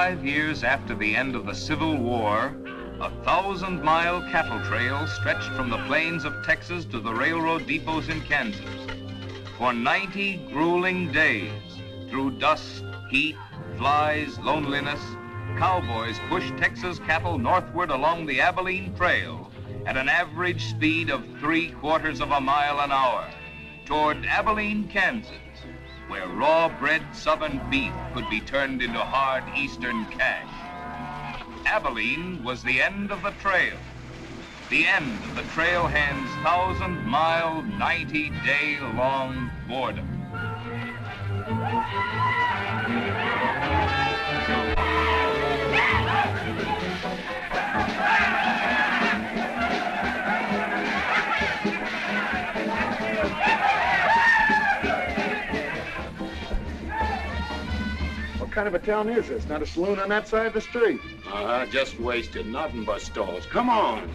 5 years after the end of the Civil War, a 1,000-mile cattle trail stretched from the plains of Texas to the railroad depots in Kansas. For 90 grueling days, through dust, heat, flies, loneliness, cowboys pushed Texas cattle northward along the Abilene Trail at an average speed of 3/4 of a mile an hour toward Abilene, Kansas, where raw-bred southern beef could be turned into hard eastern cash. Abilene was the end of the trail, the end of the trailhand's 1,000-mile, 90-day-long boredom. What kind of a town is this? Not a saloon on that side of the street. Just wasted. Nothing but stalls. Come on.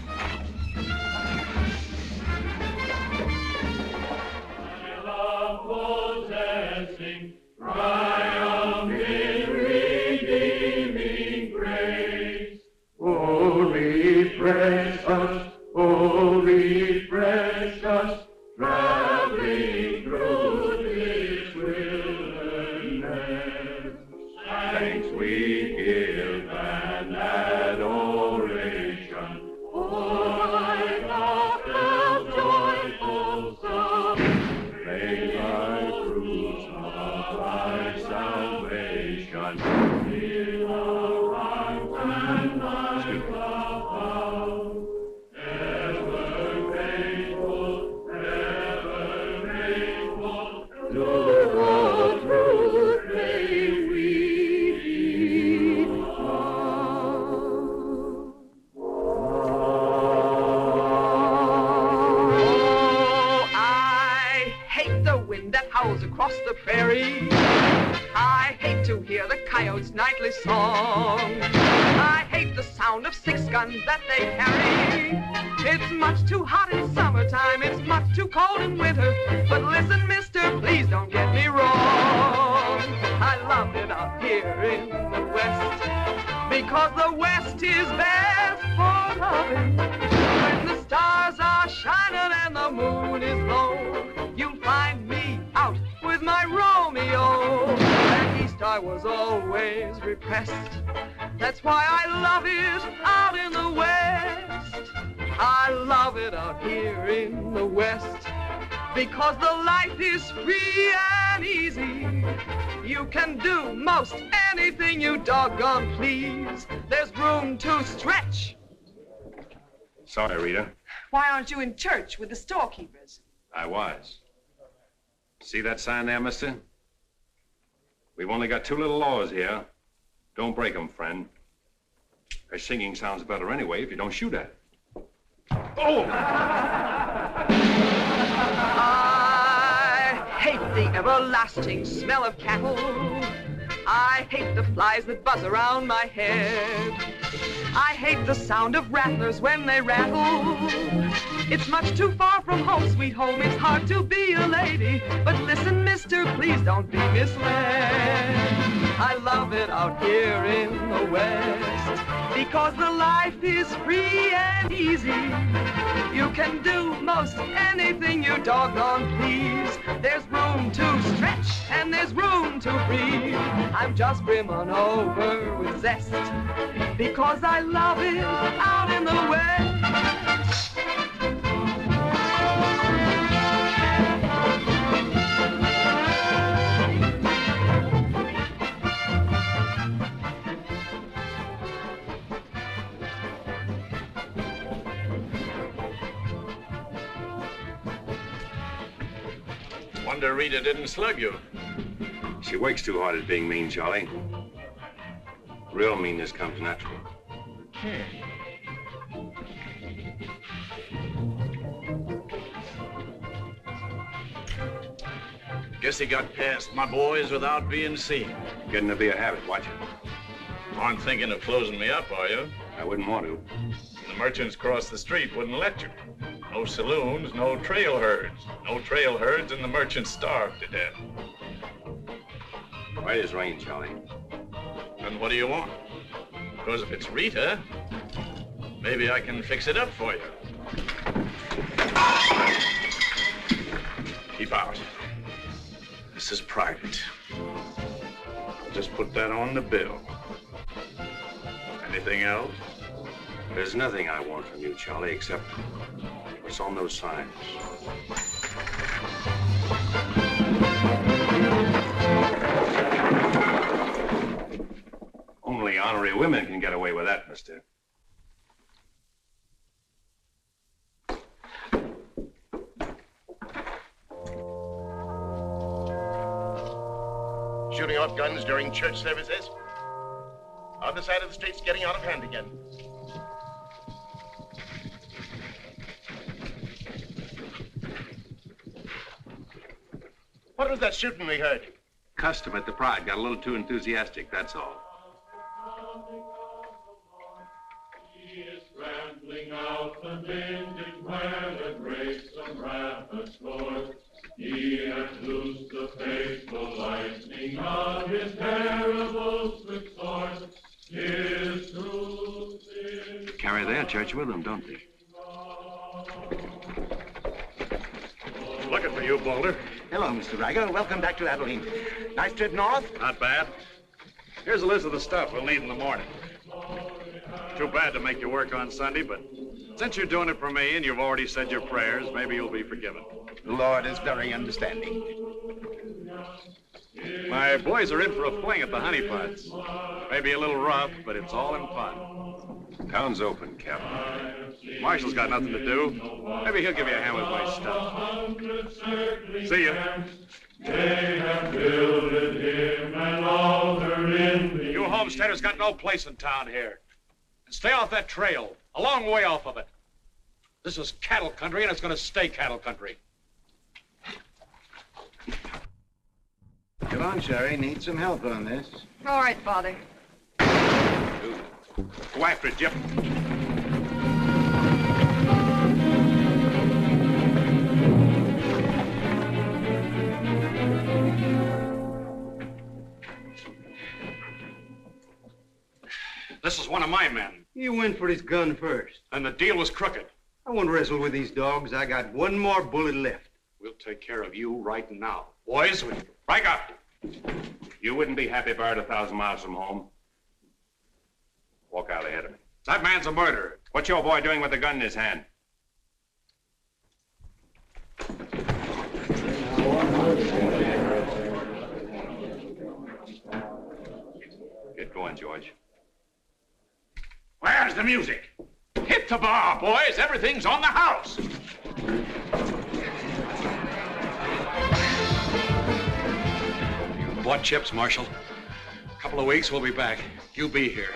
I love possessing triumph in redeeming grace. Oh, refresh us, traveling through this wilderness. Thanks we give and adoration. Oh, my God, how joyful song. May thy fruits of thy salvation fill our hearts and lives above. Ever faithful, to all truth may we belong. Oh, I hate the wind that howls across the prairie. I hate to hear the coyotes' nightly song. I hate the sound of 6 guns that they carry. It's much too hot in summertime, it's much too cold in winter. But listen, mister, please don't get me wrong. I love it out here in the West, because the West is best for loving. When the stars are shining and the moon is low, you'll find me out with my Romeo. Back east I was always repressed. That's why I love it out in the West. I love it out here in the West, because the life is free and easy. You can do most anything you doggone please. There's room to stretch. Sorry, Rita. Why aren't you in church with the storekeepers? I was. See that sign there, mister? We've only got 2 little laws here. Don't break them, friend. Her singing sounds better anyway if you don't shoot at it. Oh! I hate the everlasting smell of cattle. I hate the flies that buzz around my head. I hate the sound of rattlers when they rattle. It's much too far from home, sweet home. It's hard to be a lady. But listen, mister, please don't be misled. I love it out here in the West, because the life is free and easy. You can do most anything you doggone please. There's room to stretch and there's room to breathe. I'm just brimming over with zest, because I love it out in the West. Wonder Rita didn't slug you. She works too hard at being mean, Charlie. Real meanness comes natural. Guess he got past my boys without being seen. Getting to be a habit, watch it. Aren't thinking of closing me up, are you? I wouldn't want to. The merchants across the street wouldn't let you. No saloons, no trail herds. No trail herds, and the merchants starved to death. Why does rain, Charlie? Then what do you want? Because if it's Rita, maybe I can fix it up for you. Keep out. This is private. I'll just put that on the bill. Anything else? There's nothing I want from you, Charlie, except what's on those signs. Only honorary women can get away with that, mister. Shooting off guns during church services. Other side of the street's getting out of hand again. What was that shooting we heard? Custom at the Pride got a little too enthusiastic, that's all. He is scrambling out the vintage where the grapes of rapid scores. He has loosed the faithful lightning of his terrible swift sword. His truth is... Carry their church with them, don't they? Looking for you, Boulder. Hello, Mr. Riger. Welcome back to Abilene. Nice trip north? Not bad. Here's a list of the stuff we'll need in the morning. Too bad to make you work on Sunday, but since you're doing it for me and you've already said your prayers, maybe you'll be forgiven. The Lord is very understanding. My boys are in for a fling at the honeypots. Maybe a little rough, but it's all in fun. Town's open, Captain. Marshal's got nothing to do. Maybe he'll give you a hand with my stuff. See ya. They have builded him an altar in the... You homesteaders got no place in town here. And stay off that trail, a long way off of it. This is cattle country, and it's going to stay cattle country. Come on, Sherry. Need some help on this. All right, Father. Go after it, Jip. This is one of my men. He went for his gun first. And the deal was crooked. I won't wrestle with these dogs. I got one more bullet left. We'll take care of you right now. Boys, break up. You wouldn't be happy buried 1,000 miles from home. Walk out ahead of me. That man's a murderer. What's your boy doing with the gun in his hand? Get going, George. Where's the music? Hit the bar, boys. Everything's on the house. You bought chips, Marshal. A couple of weeks, we'll be back. You be here.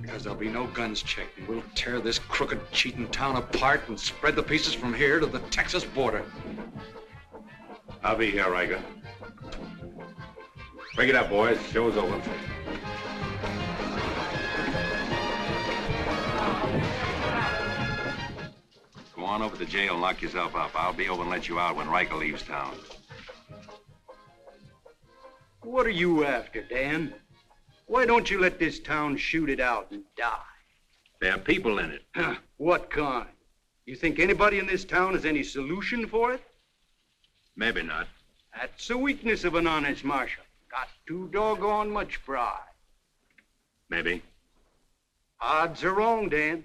Because there'll be no guns checked. And we'll tear this crooked, cheating town apart and spread the pieces from here to the Texas border. I'll be here, Riker. Break it up, boys. Show's over. Go on over to the jail and lock yourself up. I'll be over and let you out when Riker leaves town. What are you after, Dan? Why don't you let this town shoot it out and die? There are people in it. What kind? You think anybody in this town has any solution for it? Maybe not. That's a weakness of an honest marshal. Got too doggone much pride. Maybe. Odds are wrong, Dan.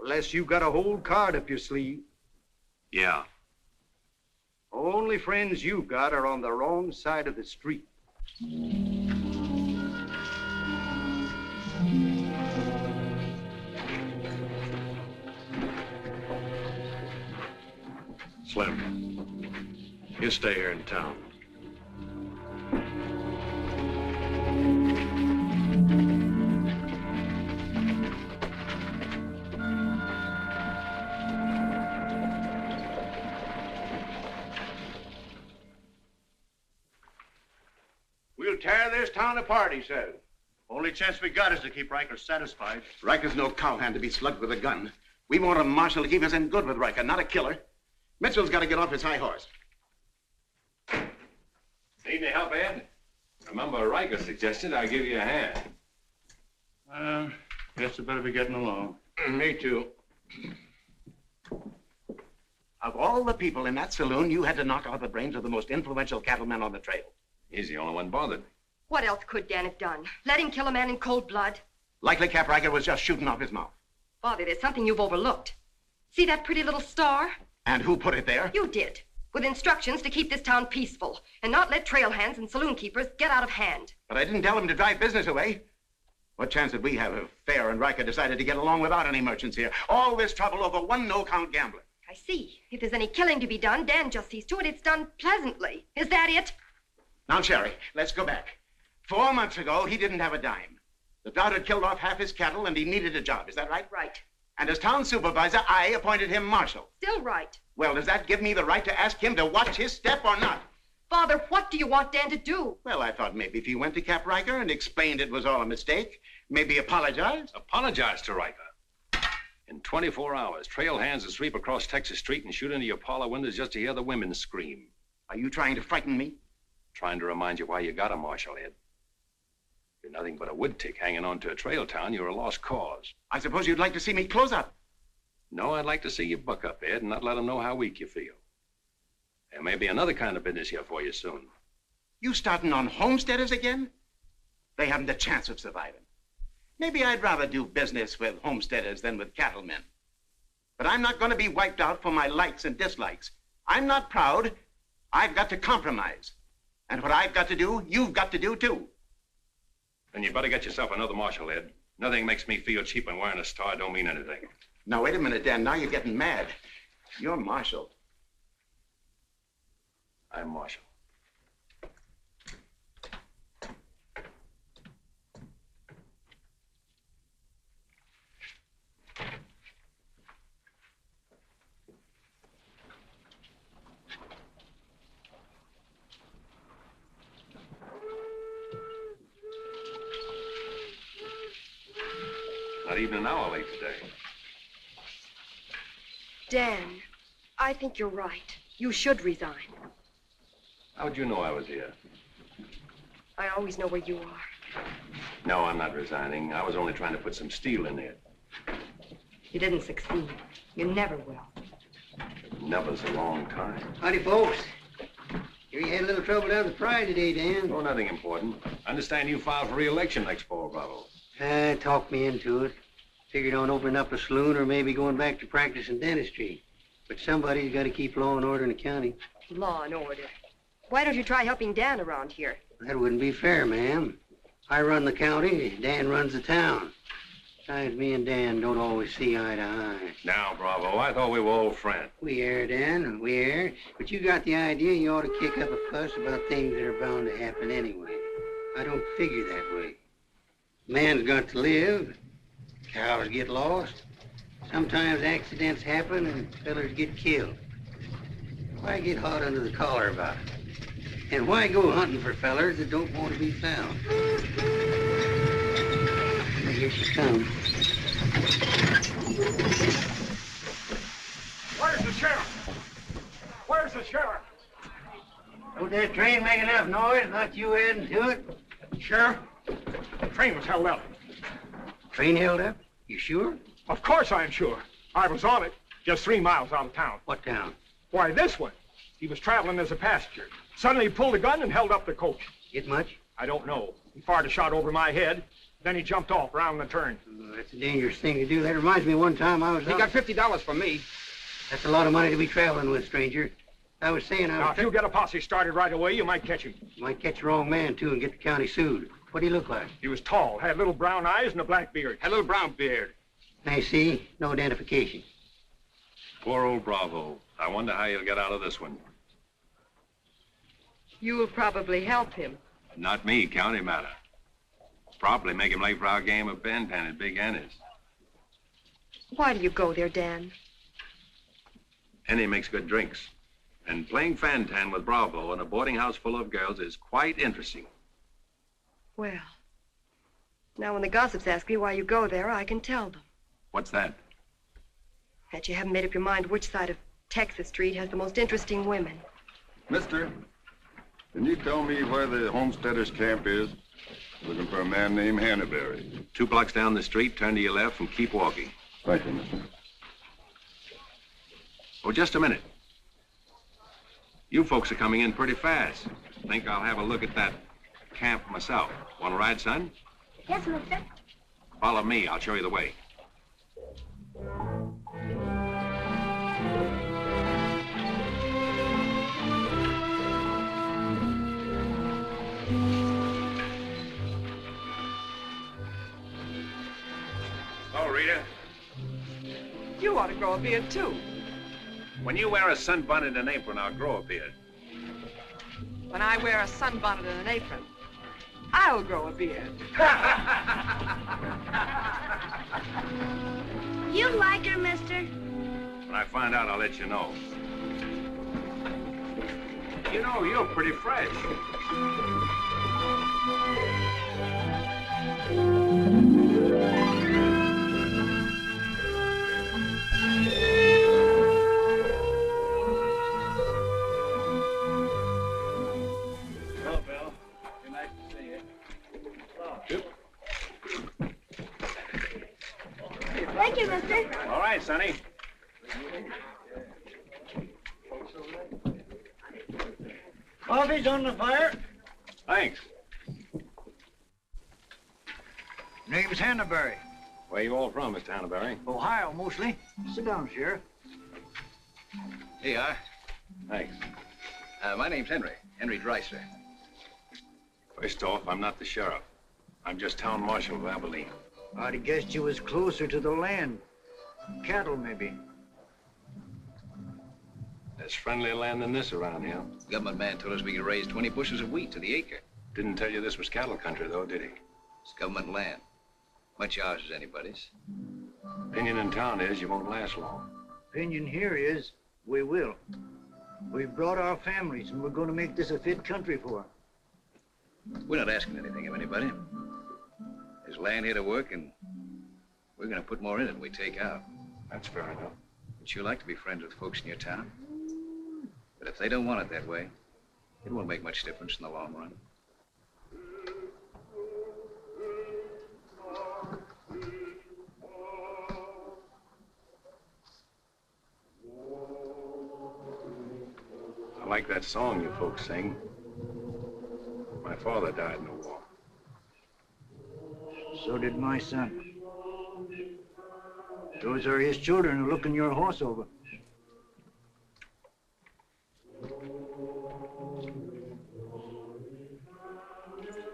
Unless you got a whole card up your sleeve. Yeah. Only friends you've got are on the wrong side of the street. Slim, you stay here in town. We'll tear this town apart, he says. Only chance we got is to keep Riker satisfied. Riker's no cowhand to be slugged with a gun. We want a marshal to keep us in good with Riker, not a killer. Mitchell's got to get off his high horse. Need any help, Ed? Remember, Riker suggested I give you a hand. Guess I better be getting along. Me too. Of all the people in that saloon, you had to knock out the brains of the most influential cattleman on the trail. He's the only one bothered. What else could Dan have done? Let him kill a man in cold blood? Likely Cap Riker was just shooting off his mouth. Bobby, there's something you've overlooked. See that pretty little star? And who put it there? You did, with instructions to keep this town peaceful and not let trail hands and saloon keepers get out of hand. But I didn't tell him to drive business away. What chance did we have if Fair and Riker decided to get along without any merchants here? All this trouble over one no-count gambler. I see. If there's any killing to be done, Dan just sees to it it's done pleasantly. Is that it? Now, Sherry, let's go back. 4 months ago, he didn't have a dime. The drought had killed off half his cattle, and he needed a job. Is that right? Right. And as town supervisor, I appointed him marshal. Still right. Well, does that give me the right to ask him to watch his step or not? Father, what do you want Dan to do? Well, I thought maybe if he went to Cap Riker and explained it was all a mistake, maybe apologize. Apologize to Riker. In 24 hours, trail hands will sweep across Texas Street and shoot into your parlor windows just to hear the women scream. Are you trying to frighten me? Trying to remind you why you got a marshal, Ed. You're nothing but a wood tick hanging on to a trail town. You're a lost cause. I suppose you'd like to see me close up. No, I'd like to see you buck up, Ed, and not let them know how weak you feel. There may be another kind of business here for you soon. You starting on homesteaders again? They haven't a chance of surviving. Maybe I'd rather do business with homesteaders than with cattlemen. But I'm not going to be wiped out for my likes and dislikes. I'm not proud. I've got to compromise. And what I've got to do, you've got to do too. Then you better get yourself another marshal, Ed. Nothing makes me feel cheap when wearing a star don't mean anything. Now, wait a minute, Dan. Now you're getting mad. You're marshal. I'm marshal. Not even an hour late today. Dan, I think you're right. You should resign. How'd you know I was here? I always know where you are. No, I'm not resigning. I was only trying to put some steel in there. You didn't succeed. You never will. Never's a long time. Howdy, folks. Here you had a little trouble down at the Pride today, Dan. Oh, nothing important. I understand you filed for re-election next fall, Bravo. Talked me into it. Figured on opening up a saloon or maybe going back to practice in dentistry. But somebody's got to keep law and order in the county. Law and order. Why don't you try helping Dan around here? That wouldn't be fair, ma'am. I run the county, Dan runs the town. Besides, me and Dan don't always see eye to eye. Now, Bravo, I thought we were old friends. We are, Dan, we are. But you got the idea you ought to kick up a fuss about things that are bound to happen anyway. I don't figure that way. Man's got to live. Cows get lost. Sometimes accidents happen and fellers get killed. Why get hot under the collar about it? And why go hunting for fellers that don't want to be found? Here she comes. Where's the sheriff? Where's the sheriff? Don't that train make enough noise? Not you adding to it? Sheriff, the train was held up. Train held up? You sure? Of course I'm sure. I was on it, just 3 miles out of town. What town? Why, this one. He was traveling as a passenger. Suddenly he pulled a gun and held up the coach. Get much? I don't know. He fired a shot over my head. Then he jumped off around the turn. Oh, that's a dangerous thing to do. That reminds me one time I was He out. got $50 from me. That's a lot of money to be traveling with, stranger. I was saying Now, if you get a posse started right away, you might catch him. You might catch the wrong man, too, and get the county sued. What do he look like? He was tall, had little brown eyes and a black beard. Had a little brown beard. I see. No identification. Poor old Bravo. I wonder how he'll get out of this one. You'll probably help him. Not me, county matter. Probably make him late for our game of Bantan at Big Annie's. Why do you go there, Dan? Annie makes good drinks. And playing Fantan with Bravo in a boarding house full of girls is quite interesting. Well, now when the gossips ask me why you go there, I can tell them. What's that? That you haven't made up your mind which side of Texas Street has the most interesting women. Mister, can you tell me where the homesteaders' camp is? Looking for a man named Hannaberry. 2 blocks down the street, turn to your left and keep walking. Thank you, mister. Oh, just a minute. You folks are coming in pretty fast. Think I'll have a look at that camp myself. Want to ride, son? Yes, mister. Follow me. I'll show you the way. Oh, Rita. You ought to grow a beard, too. When you wear a sunbonnet and an apron, I'll grow a beard. When I wear a sunbonnet and an apron, I'll grow a beard. You like her, mister? When I find out, I'll let you know. You know, you're pretty fresh. Well, Bill, be nice to see you. Thank you, mister. All right, Sonny. Coffee's on the fire. Thanks. Name's Hannaberry. Where you all from, Mr. Hannaberry? Ohio, mostly. Sit down, Sheriff. Here you are. Thanks. My name's Henry Dreiser. First off, I'm not the sheriff. I'm just town marshal of Abilene. I'd have guessed you was closer to the land. Cattle, maybe. There's friendlier land than this around here. The government man told us we could raise 20 bushels of wheat to the acre. Didn't tell you this was cattle country, though, did he? It's government land. Much ours as anybody's. Opinion in town is you won't last long. Opinion here is we will. We've brought our families, and we're going to make this a fit country for them. We're not asking anything of anybody. There's land here to work, and we're going to put more in it than we take out. That's fair enough. Would you like to be friends with folks in your town? But if they don't want it that way, it won't make much difference in the long run. I like that song you folks sing. My father died in the war. So did my son. Those are his children who are looking your horse over.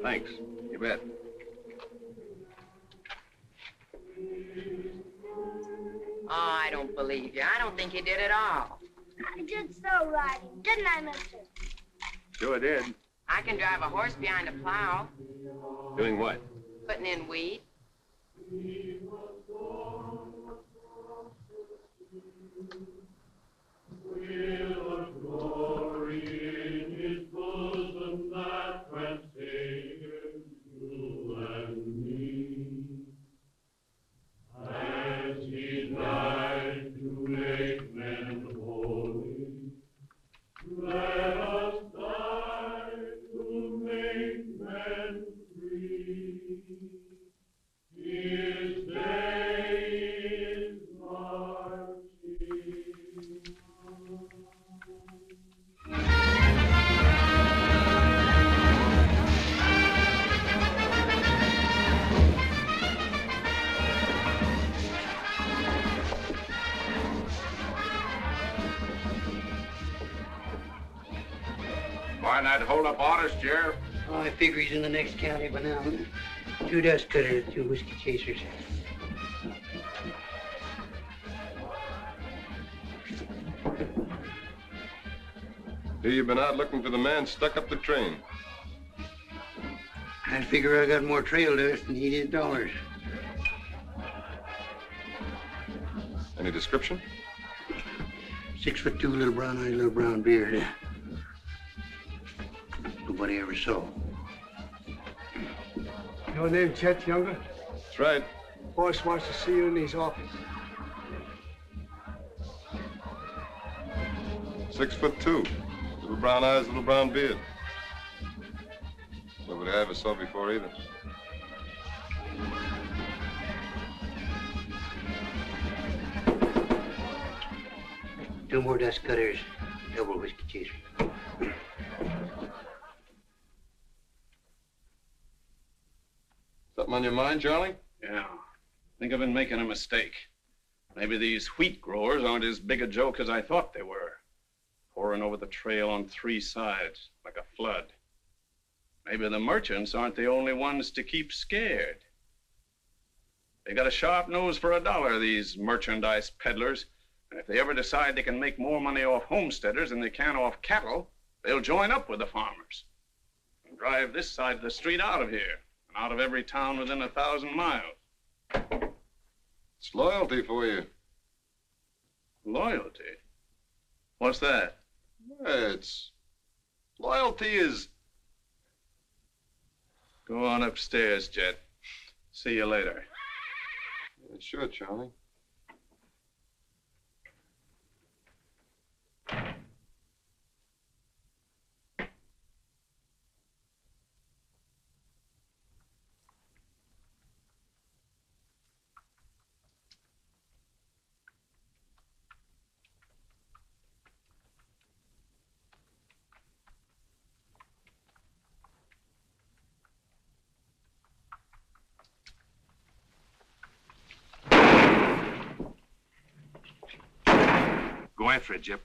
Thanks. You bet. Oh, I don't believe you. I don't think you did at all. I did so right, didn't I, mister? Sure did. I can drive a horse behind a plow, Doing what? putting in wheat. Why not hold up orders, Sheriff? Oh, I figure he's in the next county by now. 2 dust cutters, 2 whiskey chasers. Here you've been out looking for the man stuck up the train. I figure I got more trail dust than he did dollars. Any description? 6'2", little brown eyes, little brown beard. Nobody ever saw. Your name, Chet Younger? That's right. Boss wants to see you in his office. 6'2", little brown eyes, little brown beard. Nobody I ever saw before either. Two more dust cutters, double whiskey chaser. Something on your mind, Charlie? Yeah. I think I've been making a mistake. Maybe these wheat growers aren't as big a joke as I thought they were. Pouring over the trail on three sides, like a flood. Maybe the merchants aren't the only ones to keep scared. They got a sharp nose for a dollar, these merchandise peddlers. And if they ever decide they can make more money off homesteaders than they can off cattle, they'll join up with the farmers and drive this side of the street out of here and out of every town within 1,000 miles. It's loyalty for you. Loyalty? What's that? It's... Loyalty is... Go on upstairs, Jet. See you later. Yeah, sure, Charlie. Go after it, Jip.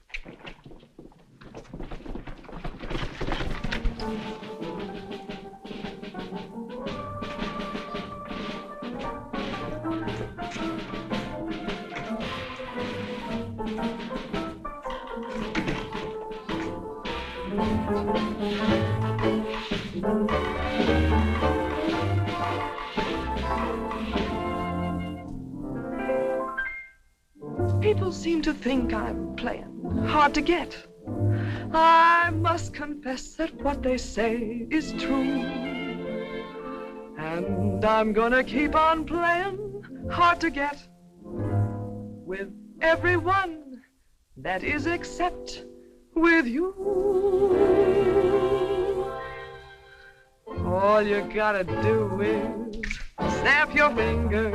People seem to think I'm playing hard to get. I must confess that what they say is true. And I'm gonna keep on playing hard to get with everyone, that is except with you. All you gotta do is snap your fingers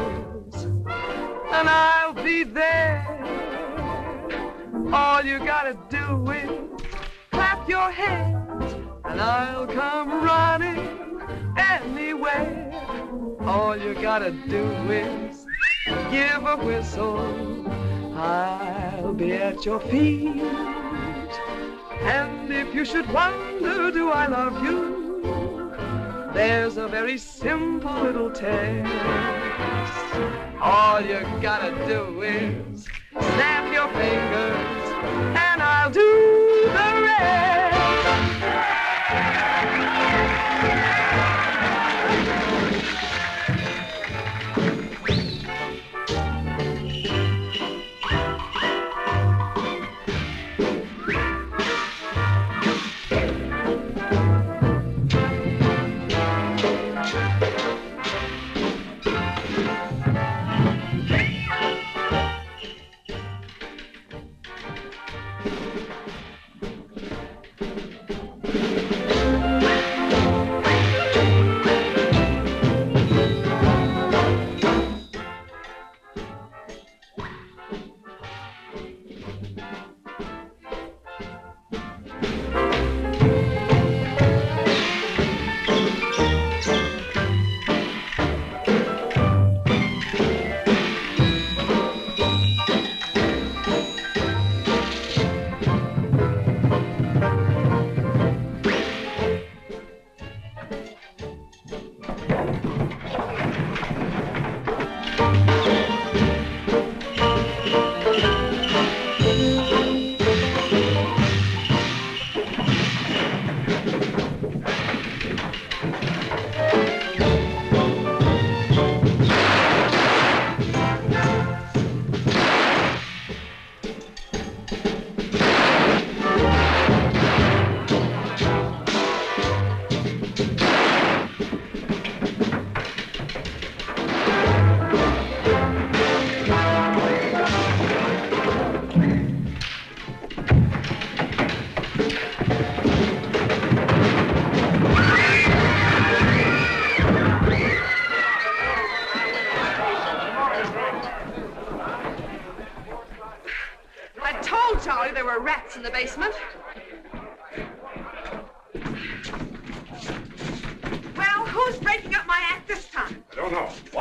and I'll be there. All you gotta do is clap your hands and I'll come running anywhere. All you gotta do is give a whistle. I'll be at your feet. And if you should wonder, do I love you? There's a very simple little test. All you gotta do is snap your fingers and I'll do the rest.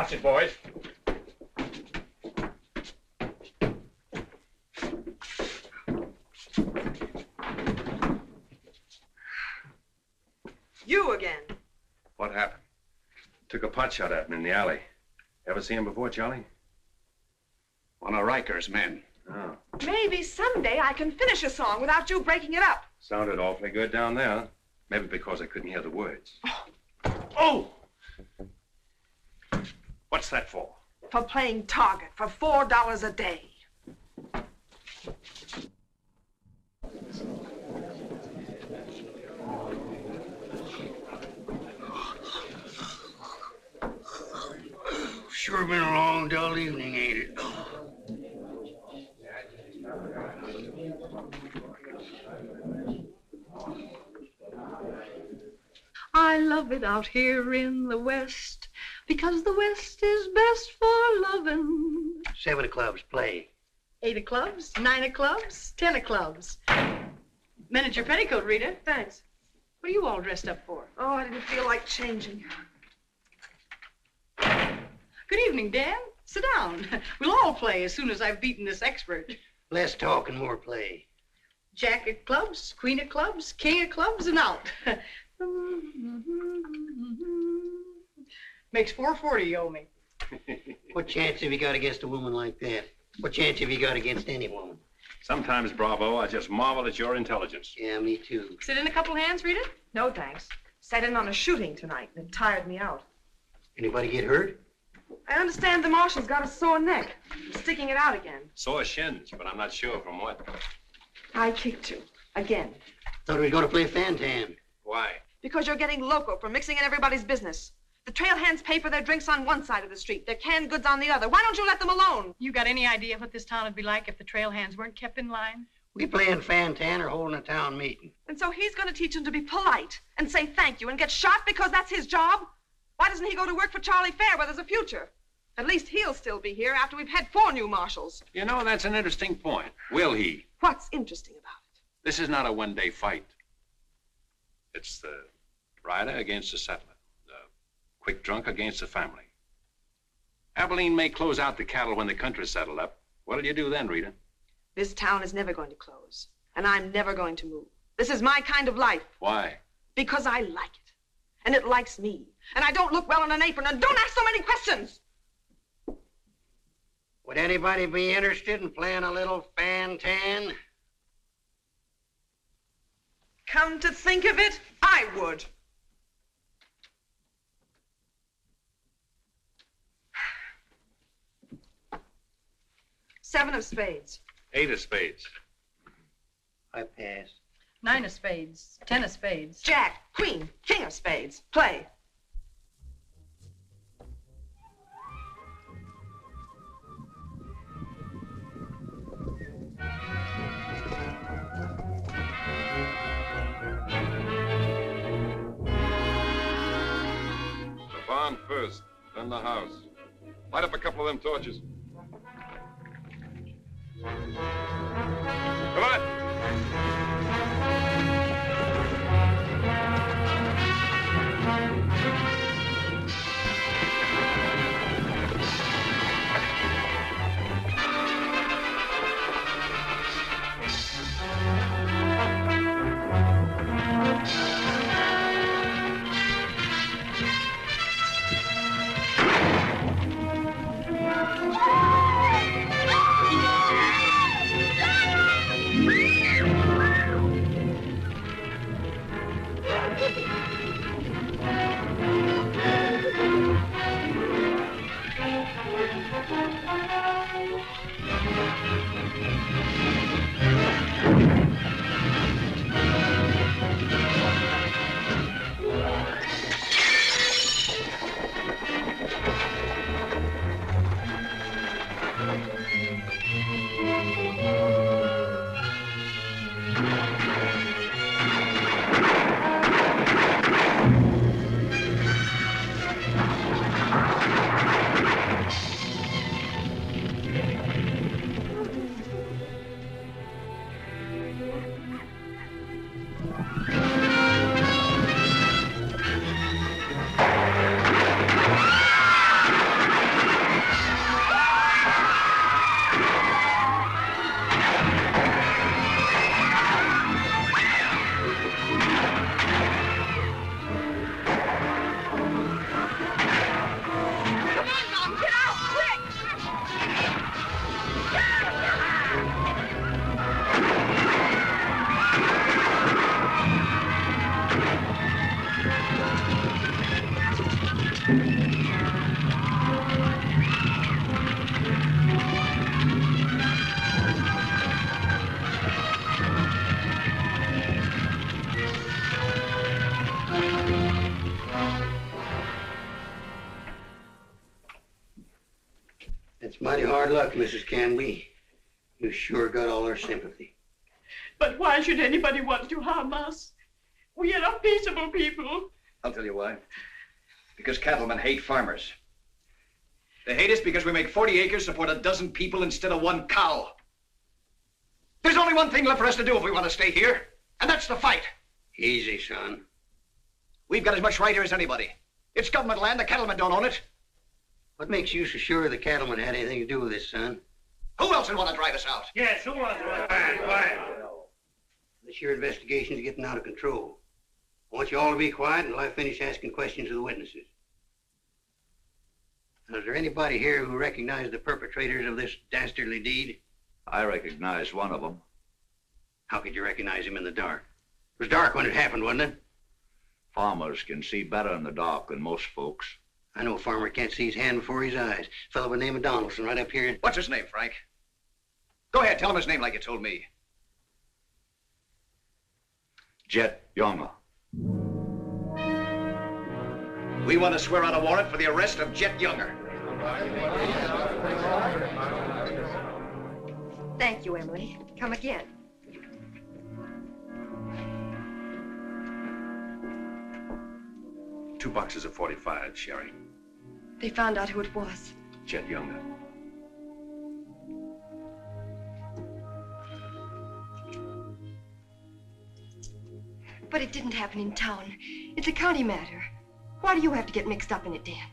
Watch it, boys. You again. What happened? Took a pot shot at him in the alley. Ever see him before, Charlie? One of Riker's men. Oh. Maybe someday I can finish a song without you breaking it up. Sounded awfully good down there. Maybe because I couldn't hear the words. Oh! What's that for? For playing target for $4 a day. Sure been a long, dull evening, ain't it? I love it out here in the West, because the West is best for loving. 7 of clubs, play. 8 of clubs, 9 of clubs, 10 of clubs. Mended your petticoat, Rita. Thanks. What are you all dressed up for? Oh, I didn't feel like changing. Good evening, Dan. Sit down. We'll all play as soon as I've beaten this expert. Less talk and more play. Jack of clubs, queen of clubs, king of clubs, and out. Makes $4.40 you owe me. What chance have you got against a woman like that? What chance have you got against any woman? Sometimes, Bravo, I just marvel at your intelligence. Yeah, me too. Sit in a couple hands, Rita? No, thanks. Sat in on a shooting tonight and it tired me out. Anybody get hurt? I understand the marshal's got a sore neck. He's sticking it out again. Sore shins, but I'm not sure from what. I kicked you. Again. Thought we were going to play Fantan. Why? Because you're getting loco for mixing in everybody's business. The trail hands pay for their drinks on one side of the street, their canned goods on the other. Why don't you let them alone? You got any idea what this town would be like if the trail hands weren't kept in line? We playing Fantan or holding a town meeting. And so he's going to teach them to be polite and say thank you and get shot because that's his job? Why doesn't he go to work for Charlie Fair where there's a future? At least he'll still be here after we've had 4 new marshals. You know, that's an interesting point. Will he? What's interesting about it? This is not a one-day fight. It's the rider against the settler. The quick drunk against the family. Abilene may close out the cattle when the country's settled up. What'll you do then, Rita? This town is never going to close, and I'm never going to move. This is my kind of life. Why? Because I like it, and it likes me. And I don't look well in an apron, and don't ask so many questions. Would anybody be interested in playing a little Fantan? Come to think of it, I would. Seven of spades. 8 of spades. I pass. 9 of spades, 10 of spades. Jack, queen, king of spades. Play. The barn first, then the house. Light up a couple of them torches. Come on. It's mighty hard luck, Mrs. Canby. You sure got all our sympathy. But why should anybody want to harm us? We are a peaceable people. I'll tell you why. Because cattlemen hate farmers. They hate us because we make 40 acres support a dozen people instead of one cow. There's only one thing left for us to do if we want to stay here, and that's to fight. Easy, son. We've got as much right here as anybody. It's government land. The cattlemen don't own it. What makes you so sure the cattlemen had anything to do with this, son? Who else would want to drive us out? Yes, who wants to? Quiet. This your investigation's getting out of control. I want you all to be quiet until I finish asking questions of the witnesses. Now, is there anybody here who recognized the perpetrators of this dastardly deed? I recognized one of them. How could you recognize him in the dark? It was dark when it happened, wasn't it? Farmers can see better in the dark than most folks. I know a farmer can't see his hand before his eyes. A fellow by the name of Donaldson right up here. What's his name, Frank? Go ahead, tell him his name like you told me. Jet Younger. We want to swear out a warrant for the arrest of Jet Younger. Thank you, Emily. Come again. Two boxes of 45, Sherry. They found out who it was. Jet Younger. But it didn't happen in town. It's a county matter. Why do you have to get mixed up in it, Dan?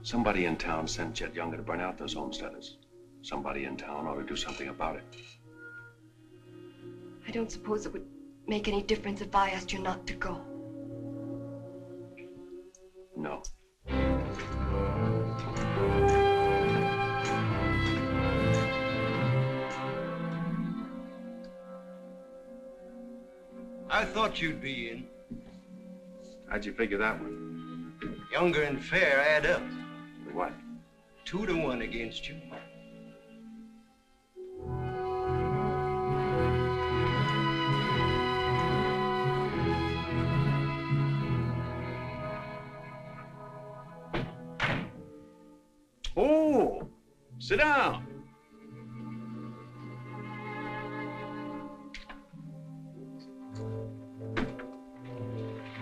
Somebody in town sent Jet Younger to burn out those homesteaders. Somebody in town ought to do something about it. I don't suppose it would make any difference if I asked you not to go. No. I thought you'd be in. How'd you figure that one? Younger and Fair add up. What? 2 to 1 against you. Oh, sit down.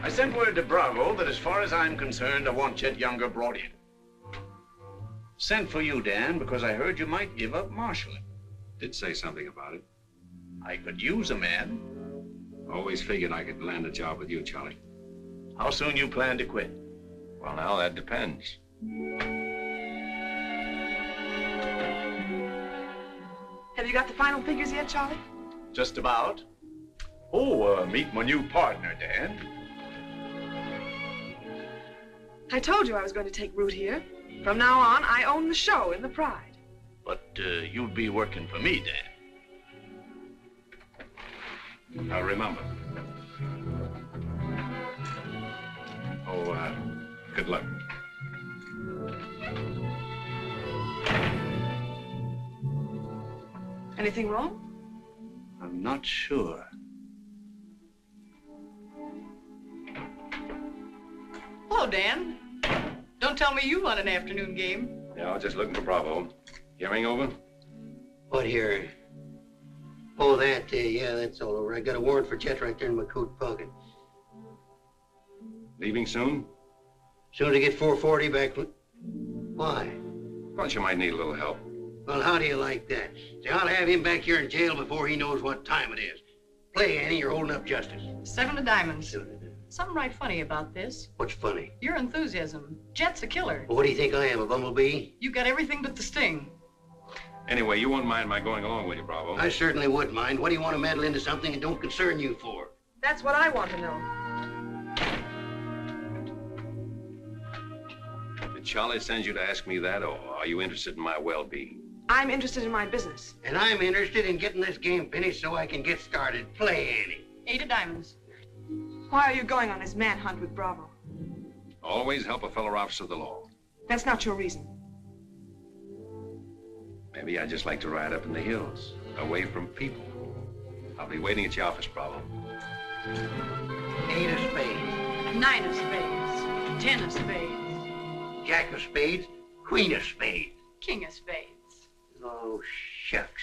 I sent word to Bravo that as far as I'm concerned, I want Jet Younger brought in. Sent for you, Dan, because I heard you might give up marshaling. Did say something about it. I could use a man. Always figured I could land a job with you, Charlie. How soon you plan to quit? Well, now, that depends. Have you got the final figures yet, Charlie? Just about. Oh, meet my new partner, Dan. I told you I was going to take root here. From now on, I own the show in the Pride. But you'll be working for me, Dan. I'll remember. Oh, good luck. Anything wrong? I'm not sure. Hello, Dan. Don't tell me you won an afternoon game. Yeah, I was just looking for Bravo. Hearing over? What here? Oh, that, yeah, that's all over. I got a warrant for Jet right there in my coat pocket. Leaving soon? Soon as I get 440 back. Why? Thought you might need a little help. Well, how do you like that? See, I'll have him back here in jail before he knows what time it is. Play, Annie, you're holding up justice. 7 of diamonds. Something right funny about this. What's funny? Your enthusiasm. Jet's a killer. Well, what do you think I am, a bumblebee? You got everything but the sting. Anyway, you won't mind my going along with you, Bravo. I certainly would mind. What do you want to meddle into something that don't concern you for? That's what I want to know. Did Charlie send you to ask me that, or are you interested in my well-being? I'm interested in my business. And I'm interested in getting this game finished so I can get started. Play, Annie. 8 of diamonds. Why are you going on this manhunt with Bravo? Always help a fellow officer of the law. That's not your reason. Maybe I just like to ride up in the hills, away from people. I'll be waiting at your office, Bravo. 8 of spades. 9 of spades. 10 of spades. Jack of spades. Queen of spades. King of spades. Oh, shucks.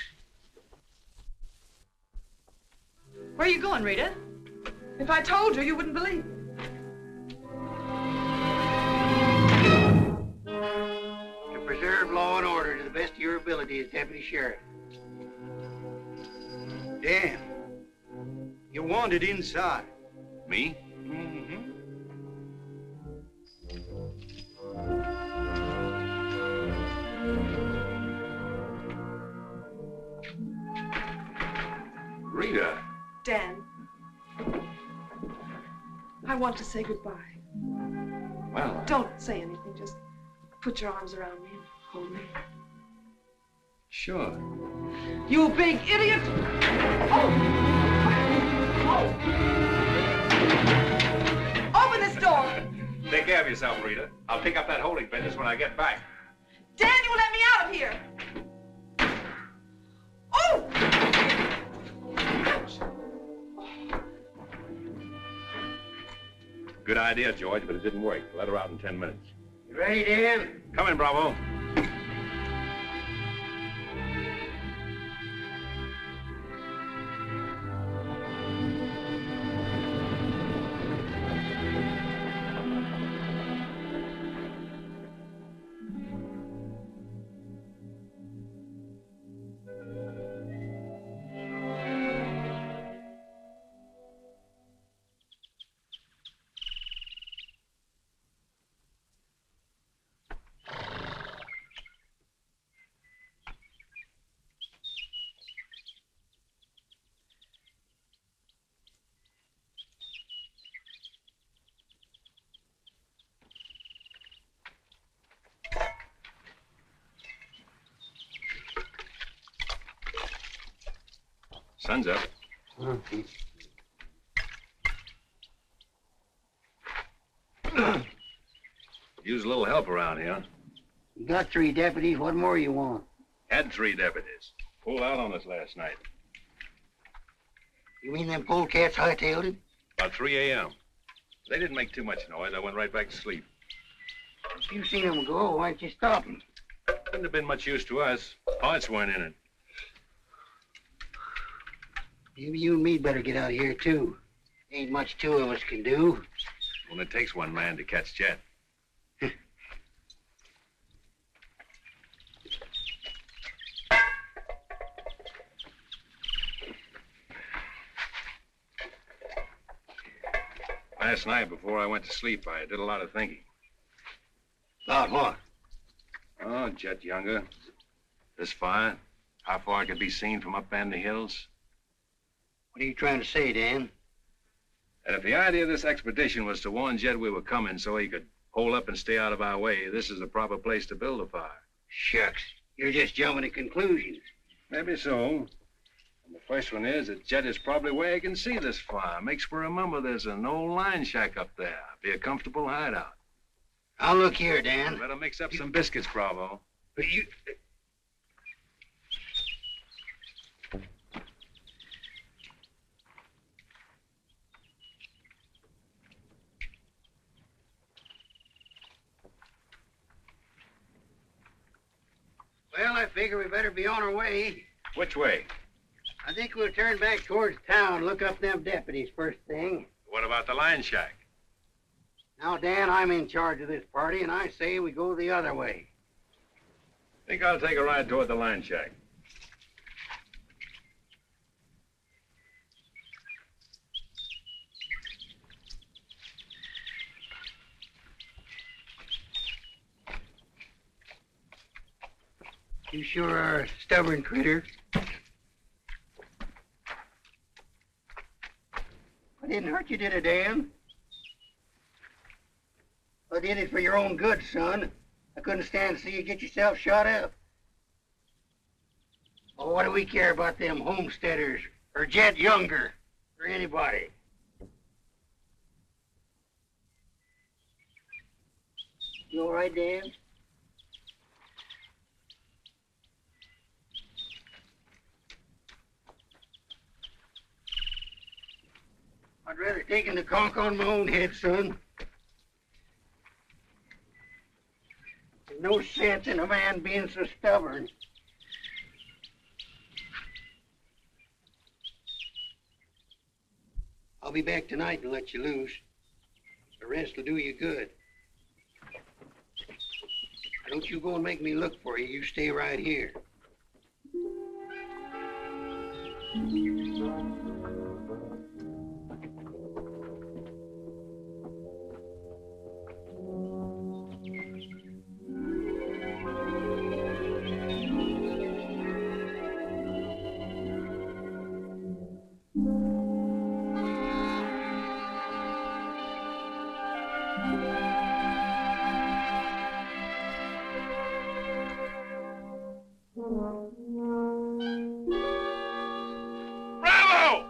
Where are you going, Rita? If I told you, you wouldn't believe me. To preserve law and order to the best of your ability as deputy sheriff. Dan, you're wanted inside. Me? Mm-hmm. Rita. Dan, I want to say goodbye. Well, Don't say anything. Just put your arms around me and hold me. sure. You big idiot! Oh! Open this door! Take care of yourself, Rita. I'll pick up that holding business when I get back. Dan, you let me out of here! Oh! Ouch! Good idea, George, but it didn't work. Let her out in 10 minutes. You ready, Dan? Come in, Bravo. Sun's up. Use a little help around here. You got 3 deputies. What more you want? Had 3 deputies. Pulled out on us last night. You mean them polecats hightailed him? About 3 a.m. They didn't make too much noise. I went right back to sleep. If you seen them go, why'd you stop them? Wouldn't have been much use to us. Parts weren't in it. Maybe you and me better get out of here, too. Ain't much 2 of us can do. Well, it takes one man to catch Jet. Last night, before I went to sleep, I did a lot of thinking. About what? Oh, Jet Younger. This fire. How far it could be seen from up in the hills. What are you trying to say, Dan? And if the idea of this expedition was to warn Jet we were coming so he could hole up and stay out of our way, this is the proper place to build a fire. Shucks. You're just jumping to conclusions. Maybe so. And the first one is that Jet is probably where he can see this fire. Makes for remember there's an old line shack up there. Be a comfortable hideout. Now look here, Dan. Better mix up some biscuits, Bravo. But you... Well, I figure we better be on our way. Which way? I think we'll turn back towards town, look up them deputies first thing. What about the line shack? Now, Dan, I'm in charge of this party, and I say we go the other way. Think I'll take a ride toward the line shack. You sure are a stubborn critter. I didn't hurt you, did I, Dan? I did it for your own good, son. I couldn't stand to see you get yourself shot up. Oh, what do we care about them homesteaders, or Jet Younger, or anybody? You all right, Dan? I'd rather taken the conk on my own head, son. There's no sense in a man being so stubborn. I'll be back tonight and let you loose. The rest will do you good. Don't you go and make me look for you. You stay right here. Bravo!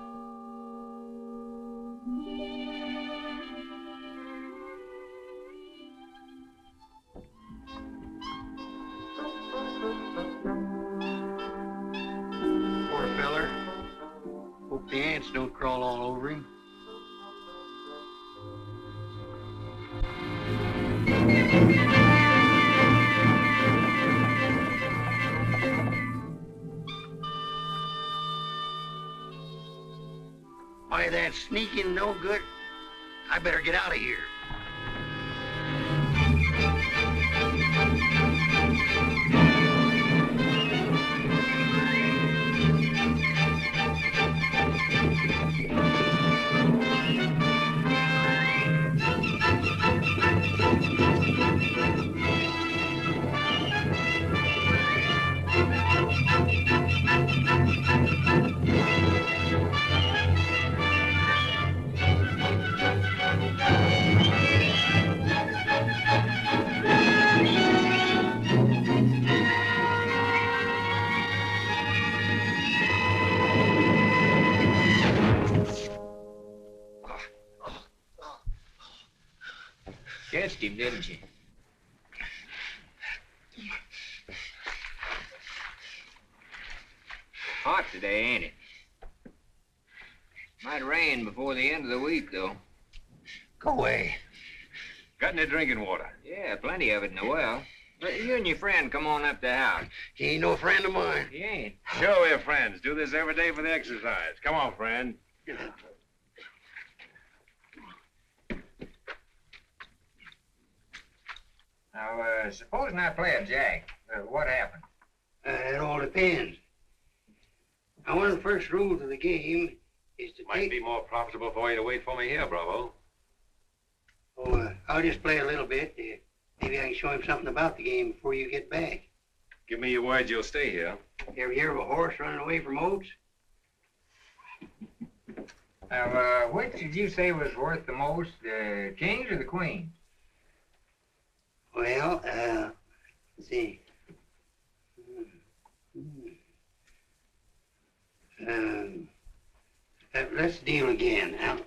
Poor feller. Hope the ants don't crawl all over him. Why, that sneaking no good. I better get out of here. Catched him, didn't you? Hot today, ain't it? Might rain before the end of the week, though. Go away. Got any drinking water? Yeah, plenty of it in the well. But you and your friend come on up the house. He ain't no friend of mine. He ain't. Sure, we're friends. Do this every day for the exercise. Come on, friend. Now, supposing I play a jack, what happened? It all depends. Now, one of the first rules of the game is to Might be more profitable for you to wait for me here, Bravo. Oh, I'll just play a little bit. Maybe I can show him something about the game before you get back. Give me your word you'll stay here. You ever hear of a horse running away from oats? Now, which did you say was worth the most, the kings or the queens? Well, let's see. Let's deal again. Now,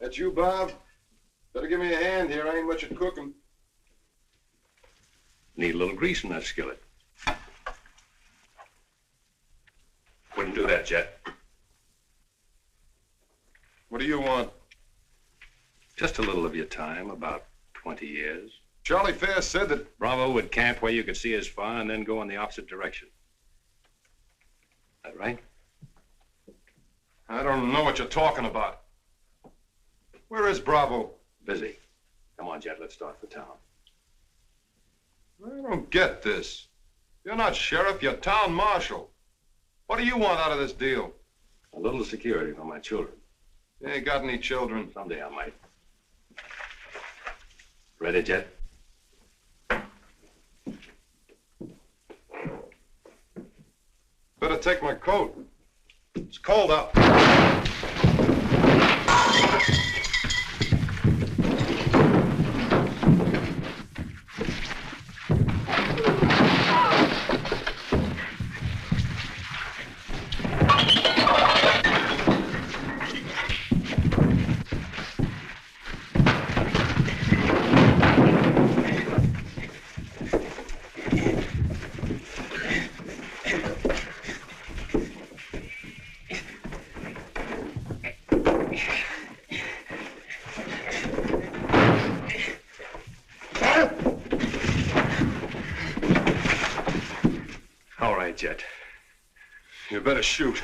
That you, Bob? Better give me a hand here. I ain't much at cooking. Need a little grease in that skillet. Wouldn't do that, Jet. What do you want? Just a little of your time, about 20 years. Charlie Fair said that Bravo would camp where you could see his fire and then go in the opposite direction. That right? I don't know what you're talking about. Where is Bravo? Busy. Come on, Jet, let's start for town. I don't get this. You're not sheriff, you're town marshal. What do you want out of this deal? A little security for my children. You ain't got any children. Someday I might. Ready, Jet? Better take my coat. It's cold out. right, Jet. You better shoot.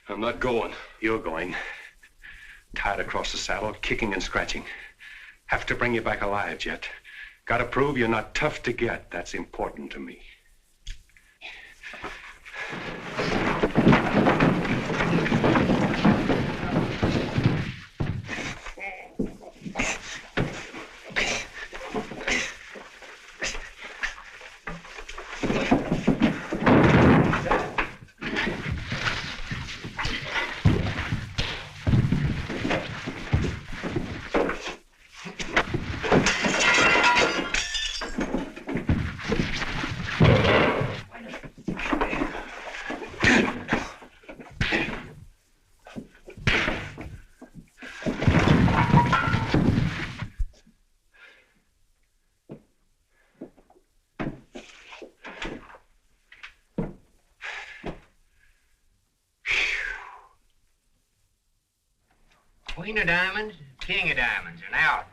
I'm not going. You're going. Tied across the saddle, kicking and scratching. Have to bring you back alive, Jet. Gotta prove you're not tough to get. That's important to me. Queen of diamonds, king of diamonds, and out.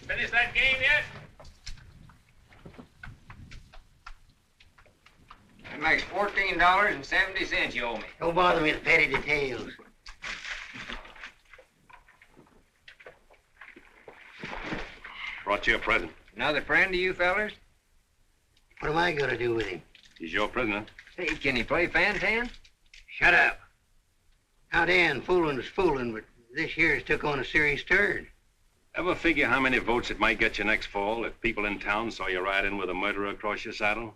Finish that game yet? That makes $14.70 you owe me. Don't bother me with petty details. Brought you a present. Another friend of you fellers? What am I gonna do with him? He's your prisoner. Hey, can he play fan-tan? Shut up. Now, Dan, fooling is fooling, but this year's took on a serious turn. Ever figure how many votes it might get you next fall if people in town saw you ride in with a murderer across your saddle?